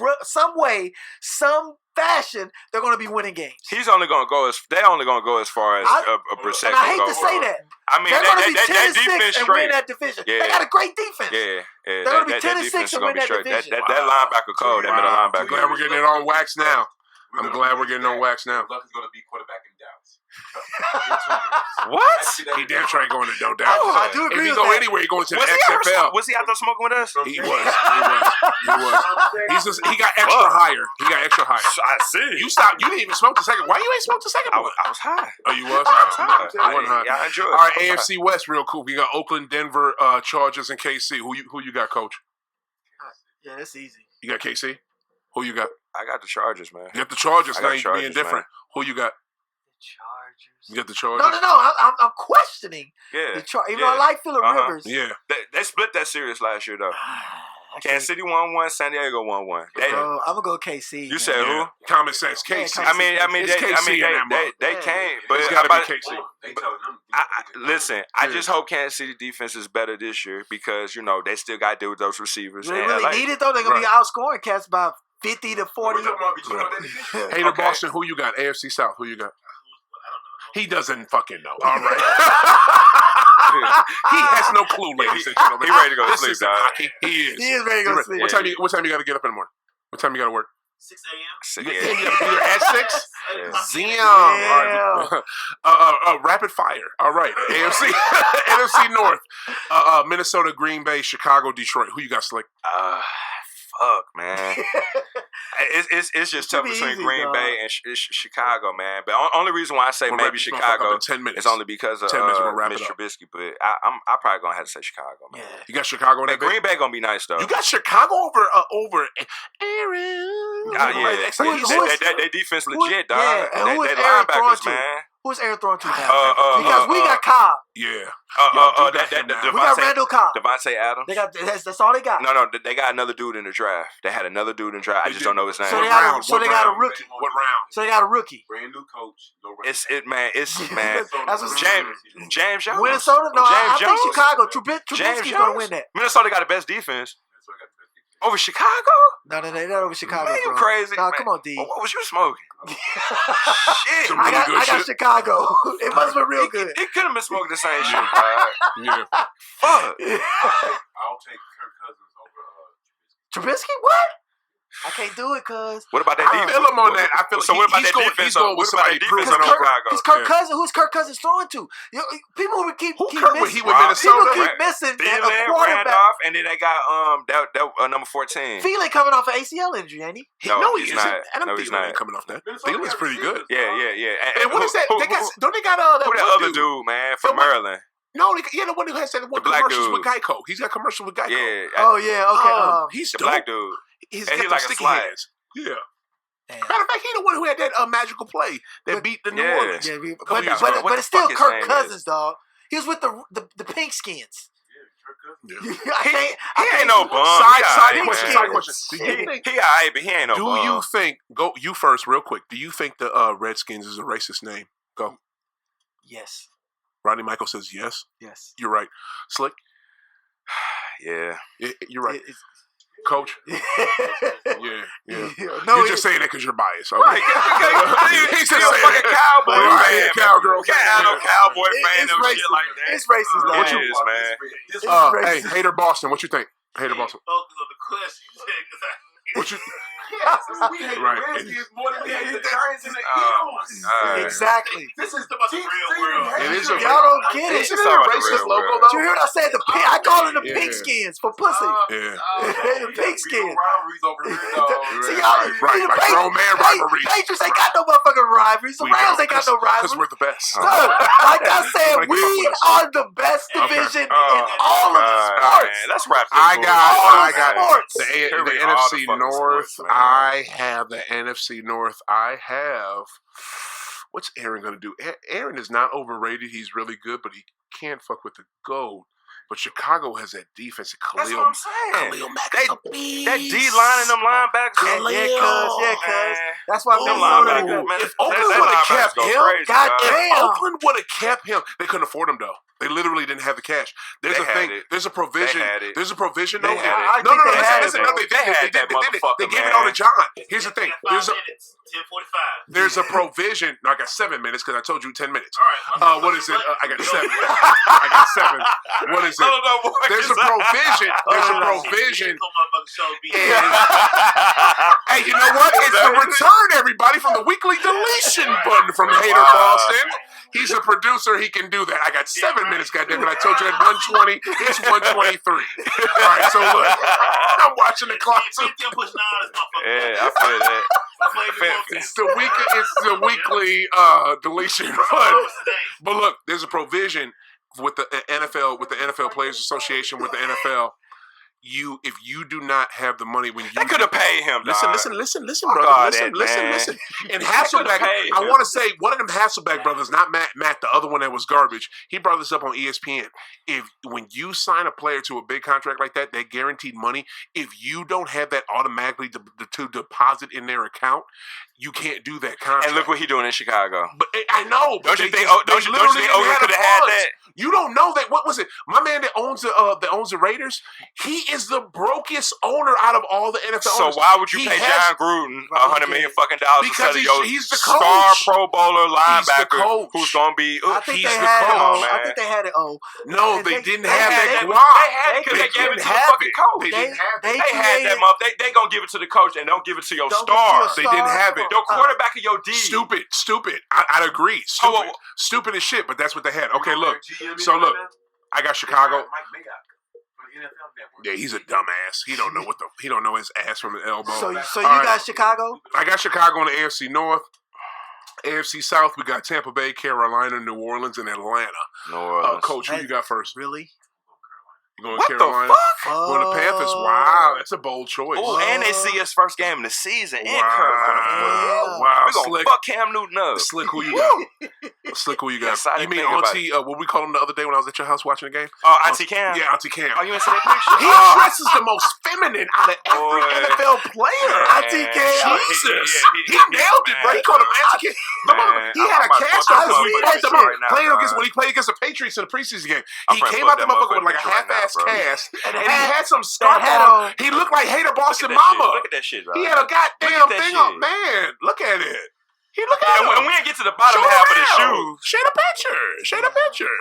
way, some fashion, they're going to be winning games. They're only going to go as far as a Brissett And I can hate go. to say that. I mean, They're going to be 10 that and defense 6 and straight. win that division. Yeah. They got a great defense. Yeah, They're going to be 10 and 6 and win that division. That linebacker code, that middle I'm linebacker. glad we're getting it on wax now. I'm glad we're getting on wax now. Luck is going to be quarterback in Dallas. What? He damn sure ain't going to no doubt. Oh, I do If agree he with go that. anywhere, he going to the Was XFL. he out there smoking with us? He was. He got extra higher. He got extra higher. I see. You stopped. You didn't even smoke the second. Why you ain't smoked the second I one? was high. Oh, you was? I wasn't high. Yeah, I enjoyed it. All right, AFC West, real cool. We got Oakland, Denver, Chargers, and KC. Who you got, Coach? Yeah, that's easy. You got KC? Who you got? I got the Chargers, man. You got the Chargers. I Now got you Chargers, being different. Who you got? The Chargers. You got the Chargers? No. I'm questioning Yeah. the Chargers. Even though I like Phillip Rivers. Yeah. They split that series last year, though. I Kansas City 1-1, San Diego 1-1. I'm gonna go KC. You man. said who? Common sense. KC. Yeah, They can't. But It's got to be KC. They telling them. Listen, I just hope Kansas City defense is better this year because, you know, they still got to deal with those receivers. Do they And really LA, need it though? They're gonna be outscoring cats by 50 to 40. Hater Okay. Boston, who you got? AFC South, who you got? He doesn't fucking know. All right. He has no clue, ladies and gentlemen. He ready to go to This sleep, isn't dog. hockey. He is. He is ready to go to sleep. What time you got to get up in the morning? What time you got to work? 6 a.m. You Yeah. got to be there at 6? Yeah. Zion. All right. Rapid fire. All right. AFC. NFC North. Minnesota, Green Bay, Chicago, Detroit. Who you got, Slick? Fuck, man. It's just tough be between easy, Green dog. Bay and Chicago, man. But only reason why I say We'll maybe wrap this motherfucker up Chicago in 10 minutes. is only because of 10 minutes, we'll wrap Mitch it up. Trubisky. But I'm probably gonna have to say Chicago, man. Yeah. You got Chicago in Man, that bit? Green Bay gonna be nice though. You got Chicago over Aaron. Yeah. It's like Who is- They defense legit, dog. yeah, and who is They Aaron linebackers, throwing to? man. Who's Aaron throwing to now? Because we got Cobb. Yeah. We got Randall Cobb. Devontae Adams. They got that's all they got. No, they got another dude in the draft. They had another dude in the draft. I just don't know his name. So they got a rookie. What round? So they got a rookie. Brand new coach. No It's man. That's what James Jones. Minnesota? No, I think Jones. Chicago. Trubisky's gonna win that. Minnesota got the best defense. Over Chicago? No, they're not over Chicago. Man, you bro. crazy. Nah, man. come on, D. What was you smoking? Shit. Some really I good got shit. Chicago. It must be real good. He could have been smoking the same shit. Yeah. Fuck. I'll take Kirk Cousins over Trubisky? What? I can't do it, cuz. What about that I defense? feel him on that. I feel So what about that defense? He's going with somebody proven in over. Chicago? Because Kirk Cousins, who's Kirk Cousins throwing to? People would keep missing. He with Minnesota. People keep missing a Thielen, quarterback. Randolph, and then they got number 14. Thielen coming off an ACL injury, ain't he? No, He's he's not. not. Adam No, he's Thielen not. ain't coming off that. Thielen's pretty good. Yeah. And what is that? Don't they got that Who that one other dude, man, from Someone- Maryland? No, the one who has that one The black commercials dude. with Geico. He's got commercials with Geico. Yeah. Oh, yeah, okay. He's The dope. black dude. He's And got he the like a sticky slide. hands. Yeah. Damn. Matter of fact, he the one who had that magical play that beat the New Yeah. Orleans. Yeah, Couple years ago. What but it's the still fuck his Kirk name Cousins, is? dog. He was with the Pink Skins. Yeah. I He ain't no bum. Side He question. alright, Side question. Do you think? He alright, but he ain't no Do bum. you think? Go you first, real quick. Do you think the Redskins is a racist name? Go. Yes. Rodney Micheal says yes. Yes. You're right. Slick. Yeah. You're right. Coach. Yeah. No, You're just saying that because you're biased. Okay. Right. He's a fucking cowboy Right, fan. cowgirl. Can't have no cowboy fan It's and shit racist. like that. It's racist, dog. It is, man. It's Hey, racist. Hater Boston, what you think? Hater Boston. Focus on the question. You said What you? We hate Right. the Redskins more than we hate the Giants and the Eagles. Exactly. This is the real world. It is a Y'all don't get it. Isn't It's it a all about the racist real logo world. though? Did you hear what I said? I call it the Yeah. Pink Skins for pussy. Yeah. The Pink Skins. Rivalries over here, dog. See, y'all, Right, see, the like grown man rivalries. Patriots ain't got no motherfucking rivalries. The Rams ain't got no Because rivalries. we're the best. So, like I said, Somebody we come up with us. are the best division in all of sports. Man, let's wrap this I bullshit got up. sports. the Here we NFC are, the fucking North. sports, man. I have the NFC North. I have. What's Aaron going to do? Aaron is not overrated. He's really good, but he can't fuck with the GOAT. But Chicago has that defense. That's what I'm saying. Khalil Mack They- is a beast. That D-line and them linebackers. Yeah, cuz. That's why Them I'm linebackers, man. If Oakland That would have linebackers kept go him, crazy, God dog. damn. if Oakland would have kept him, they couldn't afford him though. They literally didn't have the cash. There's They a had thing. it. There's a provision. They had it. There's a provision. They though. had it. No, they had listen. it, No, man. they They had did. that motherfucker, They gave it man. all to John. Here's the thing. 5 minutes. 10:45. There's a provision. No, I got 7 minutes because I told you 10 minutes. All right. What is it? I got 7. I got 7. What is it? There's a provision. There's a provision. Hey, you know what? It's a return, everybody, from the weekly deletion button from Hater Boston. He's a producer. He can do that. I got 7 minutes, goddammit. I told you at 1:20. It's 1:23. All right, so look. I'm watching the clock. Yeah, I feel that. It's the weekly deletion button. But look, there's a provision with the NFL, with the NFL Players Association, with the NFL. If you do not have the money when you They could have paid him. listen, Fuck brother, all listen. that, man. And Hasselbeck, pay I him. want to say one of them Hasselbeck brothers, not Matt, the other one that was garbage. He brought this up on ESPN. When you sign a player to a big contract like that, that guaranteed money, if you don't have that automatically to deposit in their account, you can't do that contract. And look what he doing in Chicago. But I know. But Don't you they think? just- Don't they you literally think didn't Oakland have could the have had funds. that? You don't know that. What was it? My man that owns the Raiders. He is the brokest owner out of all the NFL So owners. why would you He pay has- John Gruden $100 million fucking dollars Because instead of your he's the star coach. Pro Bowler He's the linebacker coach. who's gonna be? I think He's they the had it. coach. I think they had it. No, they didn't have that They guap. had it because They they gave it didn't to the have fucking it. coach. They didn't have it. They They had that created- muff. They gonna give it to the coach and don't give it to your Don't give it to star. your They didn't have it. Your quarterback and your D. Stupid. I'd agree. Stupid. Oh, Stupid as shit, but that's what they had. Okay, look. So look, I got Chicago. Mike Mayock from the NFL Network. Yeah, he's a dumbass. He don't know his ass from his elbow. So you All got right. Chicago? I got Chicago in the AFC North. AFC South, we got Tampa Bay, Carolina, New Orleans, and Atlanta. New Orleans. Coach, who you got first? Really? You going What Carolina? the fuck? Going to Panthers. Wow, that's a bold choice. Oh, and they see his first game of the season. And Kirk. Wow. Yeah. Wow, We're gonna Slick. fuck Cam Newton up. Slick, who you got? Slick, who you got? Yes, I You mean think about Auntie? What we called him the other day when I was at your house watching the game? Oh, Auntie Cam. Yeah, Auntie Cam. Oh, you didn't see that picture? He dresses the most feminine out of every Boy. NFL player. Auntie Cam. Jesus, He nailed it, bro. He called him Auntie Cam. He had a cast I on see him. that shit Playing against when he played against the Patriots in the preseason game. He I'm came finna out the put that motherfucker with like a motherfucker half-ass right now, bro. cast, and he hat- had some scarf hat on. on. He looked like Hater Boston Look at that Mama. shit. Look at that shit, bro. He had a goddamn Look at that thing shit. on. Man, look at it. He look at And him. when we get to the bottom Show half of the around. shoes, Share the picture. Share the picture.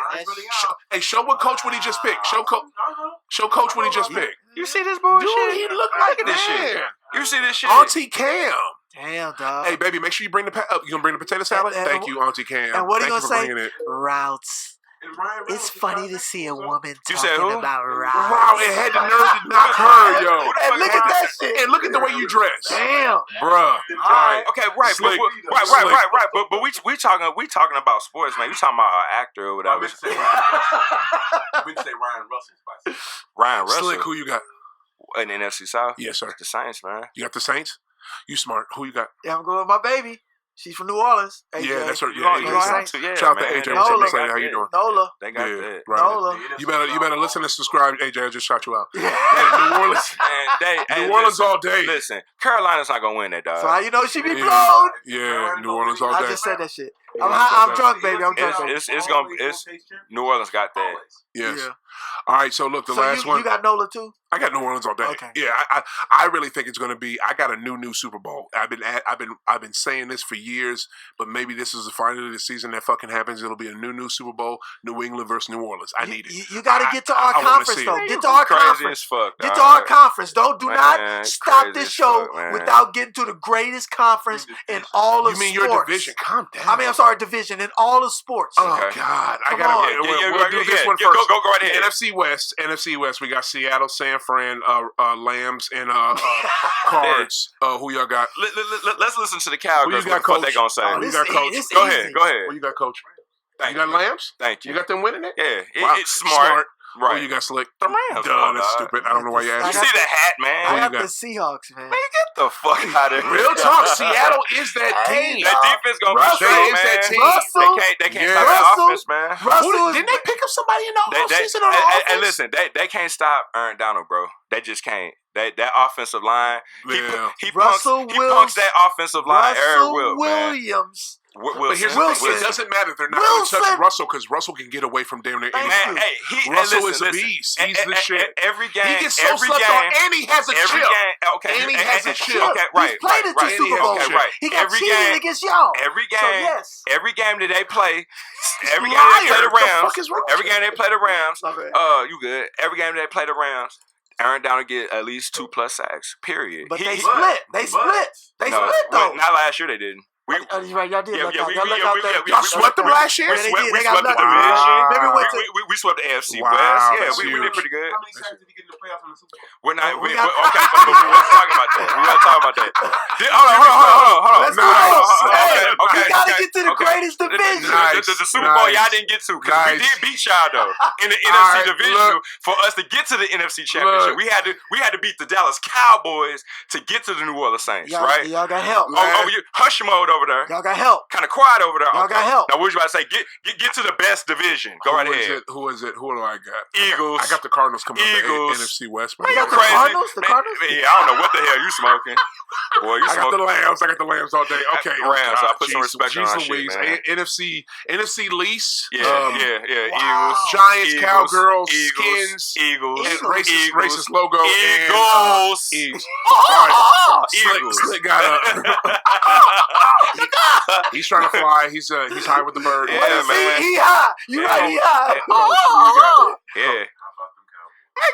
Hey, show what coach what he just picked. Show coach what he just picked. you see this bullshit? Dude, he look like Look at this shit. man. You see this shit? Auntie Cam. Damn, dog. Hey, baby, make sure you bring the you gonna bring the potato salad? And- Thank you, Auntie Cam. and what are you Thank gonna say? bringing it. Routes. It's funny to see a woman You said talking who? about routes. Wow, it had the nerve to knock her, yo. And look at that shit. And look at the way you dress. Damn. Bruh. Right. Okay, right, Slick. right. But we talking about sports, man. You talking about an actor or I whatever? meant to say Ryan Russell's by Ryan Russell Slick, who you got? in the NFC South. Yes, sir. The Saints, man. You got the Saints? You smart. Who you got? Yeah, I'm going with my baby. She's from New Orleans. AJ. Yeah, that's her. You Yeah, going- you AJ. going Saints. Saints? Yeah, Shout out to man. AJ. What's up, What's Saint? up, how you doing? Nola. They got Yeah, that. right. Nola. You better listen and subscribe. AJ, I just shot you out. Yeah. Hey, New Orleans. New Orleans all day. Listen, Carolina's not gonna win that, dog. So how you know she be Yeah. blown? Yeah, New Orleans all I day. just said that shit. Yeah, I'm drunk, baby. I'm drunk. It's New Orleans got that. Yes. Yeah. All right, so look, the So last one. you got Nola too? I got New Orleans all day. Okay. Yeah, I really think it's going to be. I got a new Super Bowl. I've been saying this for years, but maybe this is the finally the season that fucking happens. It'll be a new Super Bowl, New England versus New Orleans. I need it. You got to get to our I wanna conference see though. it. Get to our Crazy conference. as fuck. Get dog. to our conference. Do Man, not stop crazy this as show fuck, man. without getting to the greatest conference in all of You mean sports. your division? Calm down. I mean, I'm sorry, division in all of sports. Oh Okay. God, I Come gotta. on. We'll do this one first. Go right ahead. NFC West. We got Seattle, San Fran, Lambs, and Cards. Who y'all got? Let's listen to the Cowgirls. Who you got, What they Coach? gonna say? Who you got, Coach? It's Go easy. ahead. Go ahead. Who you got, Coach? Thank You got Lambs? Thank you. You got them winning it? Yeah, Wow. it's smart. Right. Who you got, Slick? The Rams. Duh, that's stupid. I don't know why you You asked. I see the hat, I man? Who you got got? the Seahawks, man. Man, get the fuck out of here. Real talk. Seattle is that team. That defense gonna be Russell straight, is man. that team. Russell. They can't Yeah. stop that Russell. offense, man. Russell Didn't they pick up somebody in the offseason on the and offense? listen, they can't stop Aaron Donald, bro. They just can't. That offensive line, Yeah. he Russell punks that offensive line. Aaron Russell Williams. But here's Wilson. the thing. It doesn't matter. They're not going to touch Wilson. Russell because Russell can get away from damn near Thank anything. Man, hey, Russell listen, is a beast. He's the listen. shit. Every game, He gets so every slept game, on, and he has a every chip. game. Okay, And he has a chip. Okay, right, He's played right, it to right. Super Bowl. Okay, right. He got Every cheated game, against y'all. every game, So, yes. every game that they play, every game Liar. they play the What the Rams. fuck is wrong with Every you? game they play the Rams. Okay. You good? Every game they play the Rams. Aaron Donald get at least 2+ sacks. Period. But He- they he- split. They split. They No, split, though. Not last year they didn't. You're right. Y'all did. Yeah, Look yeah, out. we- Y'all look yeah, out we- there. yeah, we- Y'all swept them last year? Yeah, they did. We They got swept the lucky. division. Maybe we went to. We swept the AFC Wow, West. Yeah, that's we huge. did pretty good. How many sacks did he get in the playoffs in the Super Bowl? We're not. We We, got- okay, but we weren't talking about that. We weren't talking about that. Hold on. Let's do Nice. this. Hey, Okay, we gotta okay, get to the okay. greatest division. Nice. The Super Bowl Nice. y'all didn't get to because we Nice. did beat y'all though in the All NFC right, division. look. For us to get to the NFC Championship, Look. we had to beat the Dallas Cowboys to get to the New Orleans Saints, right? Y'all got help. You hush mode over there. Y'all got help. Kind of quiet over there. Y'all got help. Now, what was you about to say? Get to the best division. Go right ahead. Who is it? Who do I got? Eagles. I got the Cardinals coming up Eagles. the NFC West. You got You the crazy. Cardinals? The Man, Cardinals? Yeah, I don't know what the hell you smoking. Boy, you I got the smoking. Lambs. I got the Lambs all day. Okay, Rams. God, I put some respect on Jeez that shit, Louise. man. NFC lease. Yeah. Wow. Eagles. Giants, Eagles, Cowgirls, Eagles, Skins, Eagles, and Eagles. racist logo, Eagles. and Eagles. All right. Eagles. Slick got he's trying to fly. He's high with the bird. Yeah, What is man. He high. You right, he high. Coach, who you got? Yeah.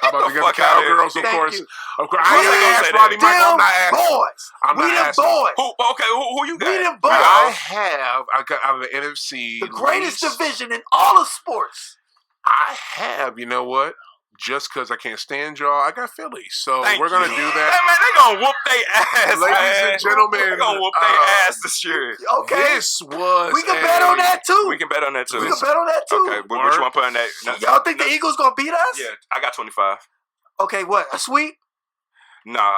How about the the fuck outta here. Cowgirls, of Thank course. you. Of course. I Why ain't you gonna gonna ask say Rodney that? Micheal. I'm not asking. Boys. I'm We not them asking. boys. Who you got? We them boys. I got out of the NFC. The greatest least. division in all of sports. I have, you know what? Just because I can't stand y'all, I got Philly. So Thank we're going to you. do Hey, that. man, they gonna whoop their ass, Ladies man. and gentlemen, They gonna whoop their ass this year. Okay. This was We can bet on that too. We can bet on that too. We can bet on that too. Okay, but which one put on that? No, Y'all think the Eagles gonna beat us? Yeah, I got 25. Okay, what? A sweep? Nah,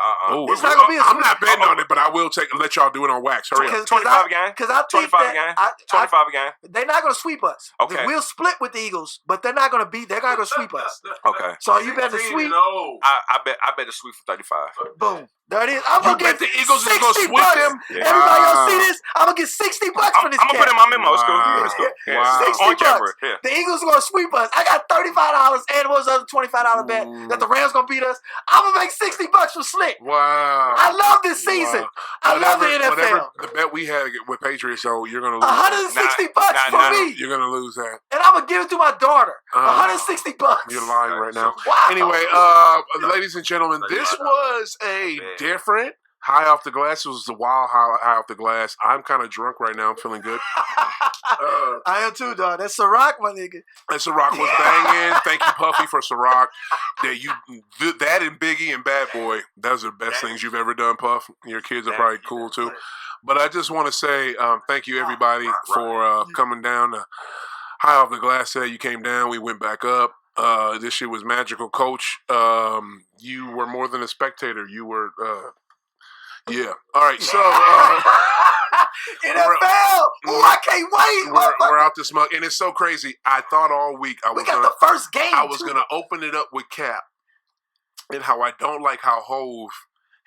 It's not gonna be. I'm not betting on it, but I will let y'all do it on wax. Hurry up. 25 a game. Because I think 25 a game. 25 a game. They're not gonna sweep us. Okay. We'll split with the Eagles, but they're not gonna beat. They're not gonna sweep us. Okay. So you bet the sweep. I bet the sweep for 35. Boom. There it is. I'm gonna get the Eagles is gonna sweep bucks. them? Yeah. Everybody gonna see this. I'm gonna get $60 for this. I'm gonna put in my memo. It's cool. Wow. It's cool. Yeah. Wow. On camera. Yeah. The Eagles are gonna sweep us. I got $35 and what was the other $25 bet that the Rams gonna beat us. I'm gonna make $60 from Slick. Wow. I love this season. Wow. I love the NFL. Whatever the bet we had with Patriots, so you're gonna lose. $160 for me. You're gonna lose that. And I'm gonna give it to my daughter. $160. You're lying right now. Wow. Anyway, ladies and gentlemen, this was a different high off the glass. It was the wild high off the glass. I'm kind of drunk right now. I'm feeling good. I am too, dog. That's Ciroc, my nigga. And Ciroc was banging. Thank you, Puffy, for Ciroc. That and Biggie and Bad Boy, those are the best things you've ever done, Puff. Your kids are probably cool too. But I just want to say thank you, everybody, for coming down to high off the glass today. You came down. We went back up. This shit was magical, Coach. You were more than a spectator. You were... yeah. All right. So NFL. Oh, I can't wait. We're out this month, and it's so crazy. I thought all week we got the first game. I was gonna open it up with Cap, and how I don't like how Hove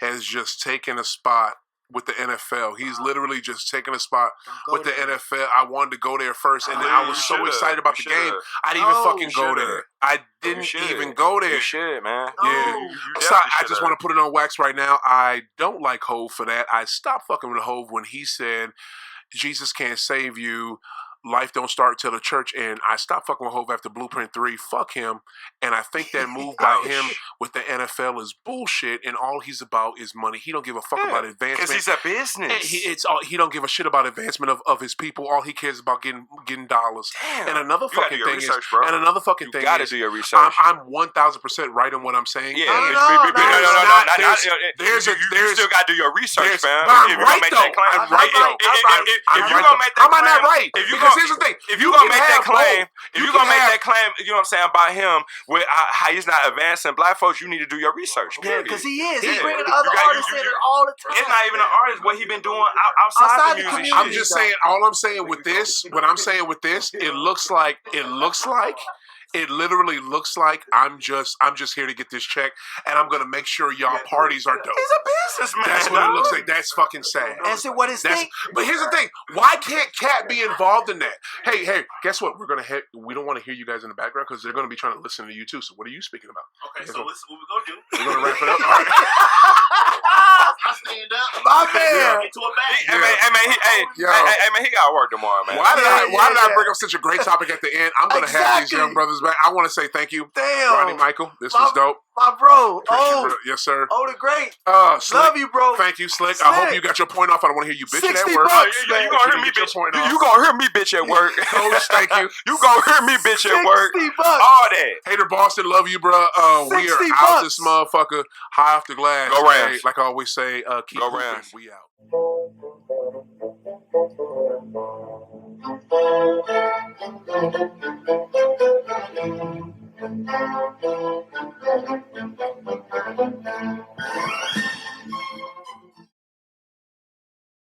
has just taken a spot with the NFL. He's literally just taking a spot with the NFL. I wanted to go there first, and I was so excited about the game. I didn't even fucking go there. I didn't even go there. You should, man. Yeah. So I just want to put it on wax right now. I don't like Hove for that. I stopped fucking with Hove when he said, Jesus can't save you. Life don't start till the church end. I stopped fucking with Hove after Blueprint 3. Fuck him. And I think that move by him with the NFL is bullshit, and all he's about is money. He don't give a fuck about advancement. Because he's a business. He don't give a shit about advancement of his people. All he cares about getting dollars. Damn. And another fucking thing is, bro. And another fucking thing is, you gotta do your research. I'm 1,000% right in what I'm saying. Yeah, no. You still gotta do your research, fam. I'm right though. I'm right though. If you're gonna make that claim, I'm not right. Because here's the thing. If you're gonna make that claim, you know what I'm saying, about him with how he's not advancing black folks, you need to do your research. Yeah, because he is. Yeah. He's bringing other artists in all the time. It's not even an artist. What he been doing outside the music. I'm just saying. All I'm saying with this, what I'm saying with this, it literally looks like I'm just here to get this check, and I'm gonna make sure y'all parties are dope. He's a businessman. That's what it looks like. That's fucking sad. And so what is that? But here's the thing: why can't Cat be involved in that? Hey, guess what? We don't want to hear you guys in the background because they're gonna be trying to listen to you too. So what are you speaking about? Okay, so listen, what we're gonna do? We're gonna wrap it up. All right. I stand up. My man. Get to a bag. Hey, man, he got to work tomorrow, man. Why did I bring up such a great topic at the end? I'm gonna have these young brothers back. I want to say thank you, Rodney Micheal. This was dope. My bro. Yes, sir. The great. Slick. Love you, bro. Thank you, Slick. I hope you got your point off. I don't want to hear you bitching at work. You gonna hear me bitch. You gonna hear me bitch at work. Coach, thank you. You gonna hear me bitch at work. $60. All that. Hater Boston, love you, bro. We are out this motherfucker, high off the glass. Go Rams. Like I always say, keep Go moving. Rams. We out.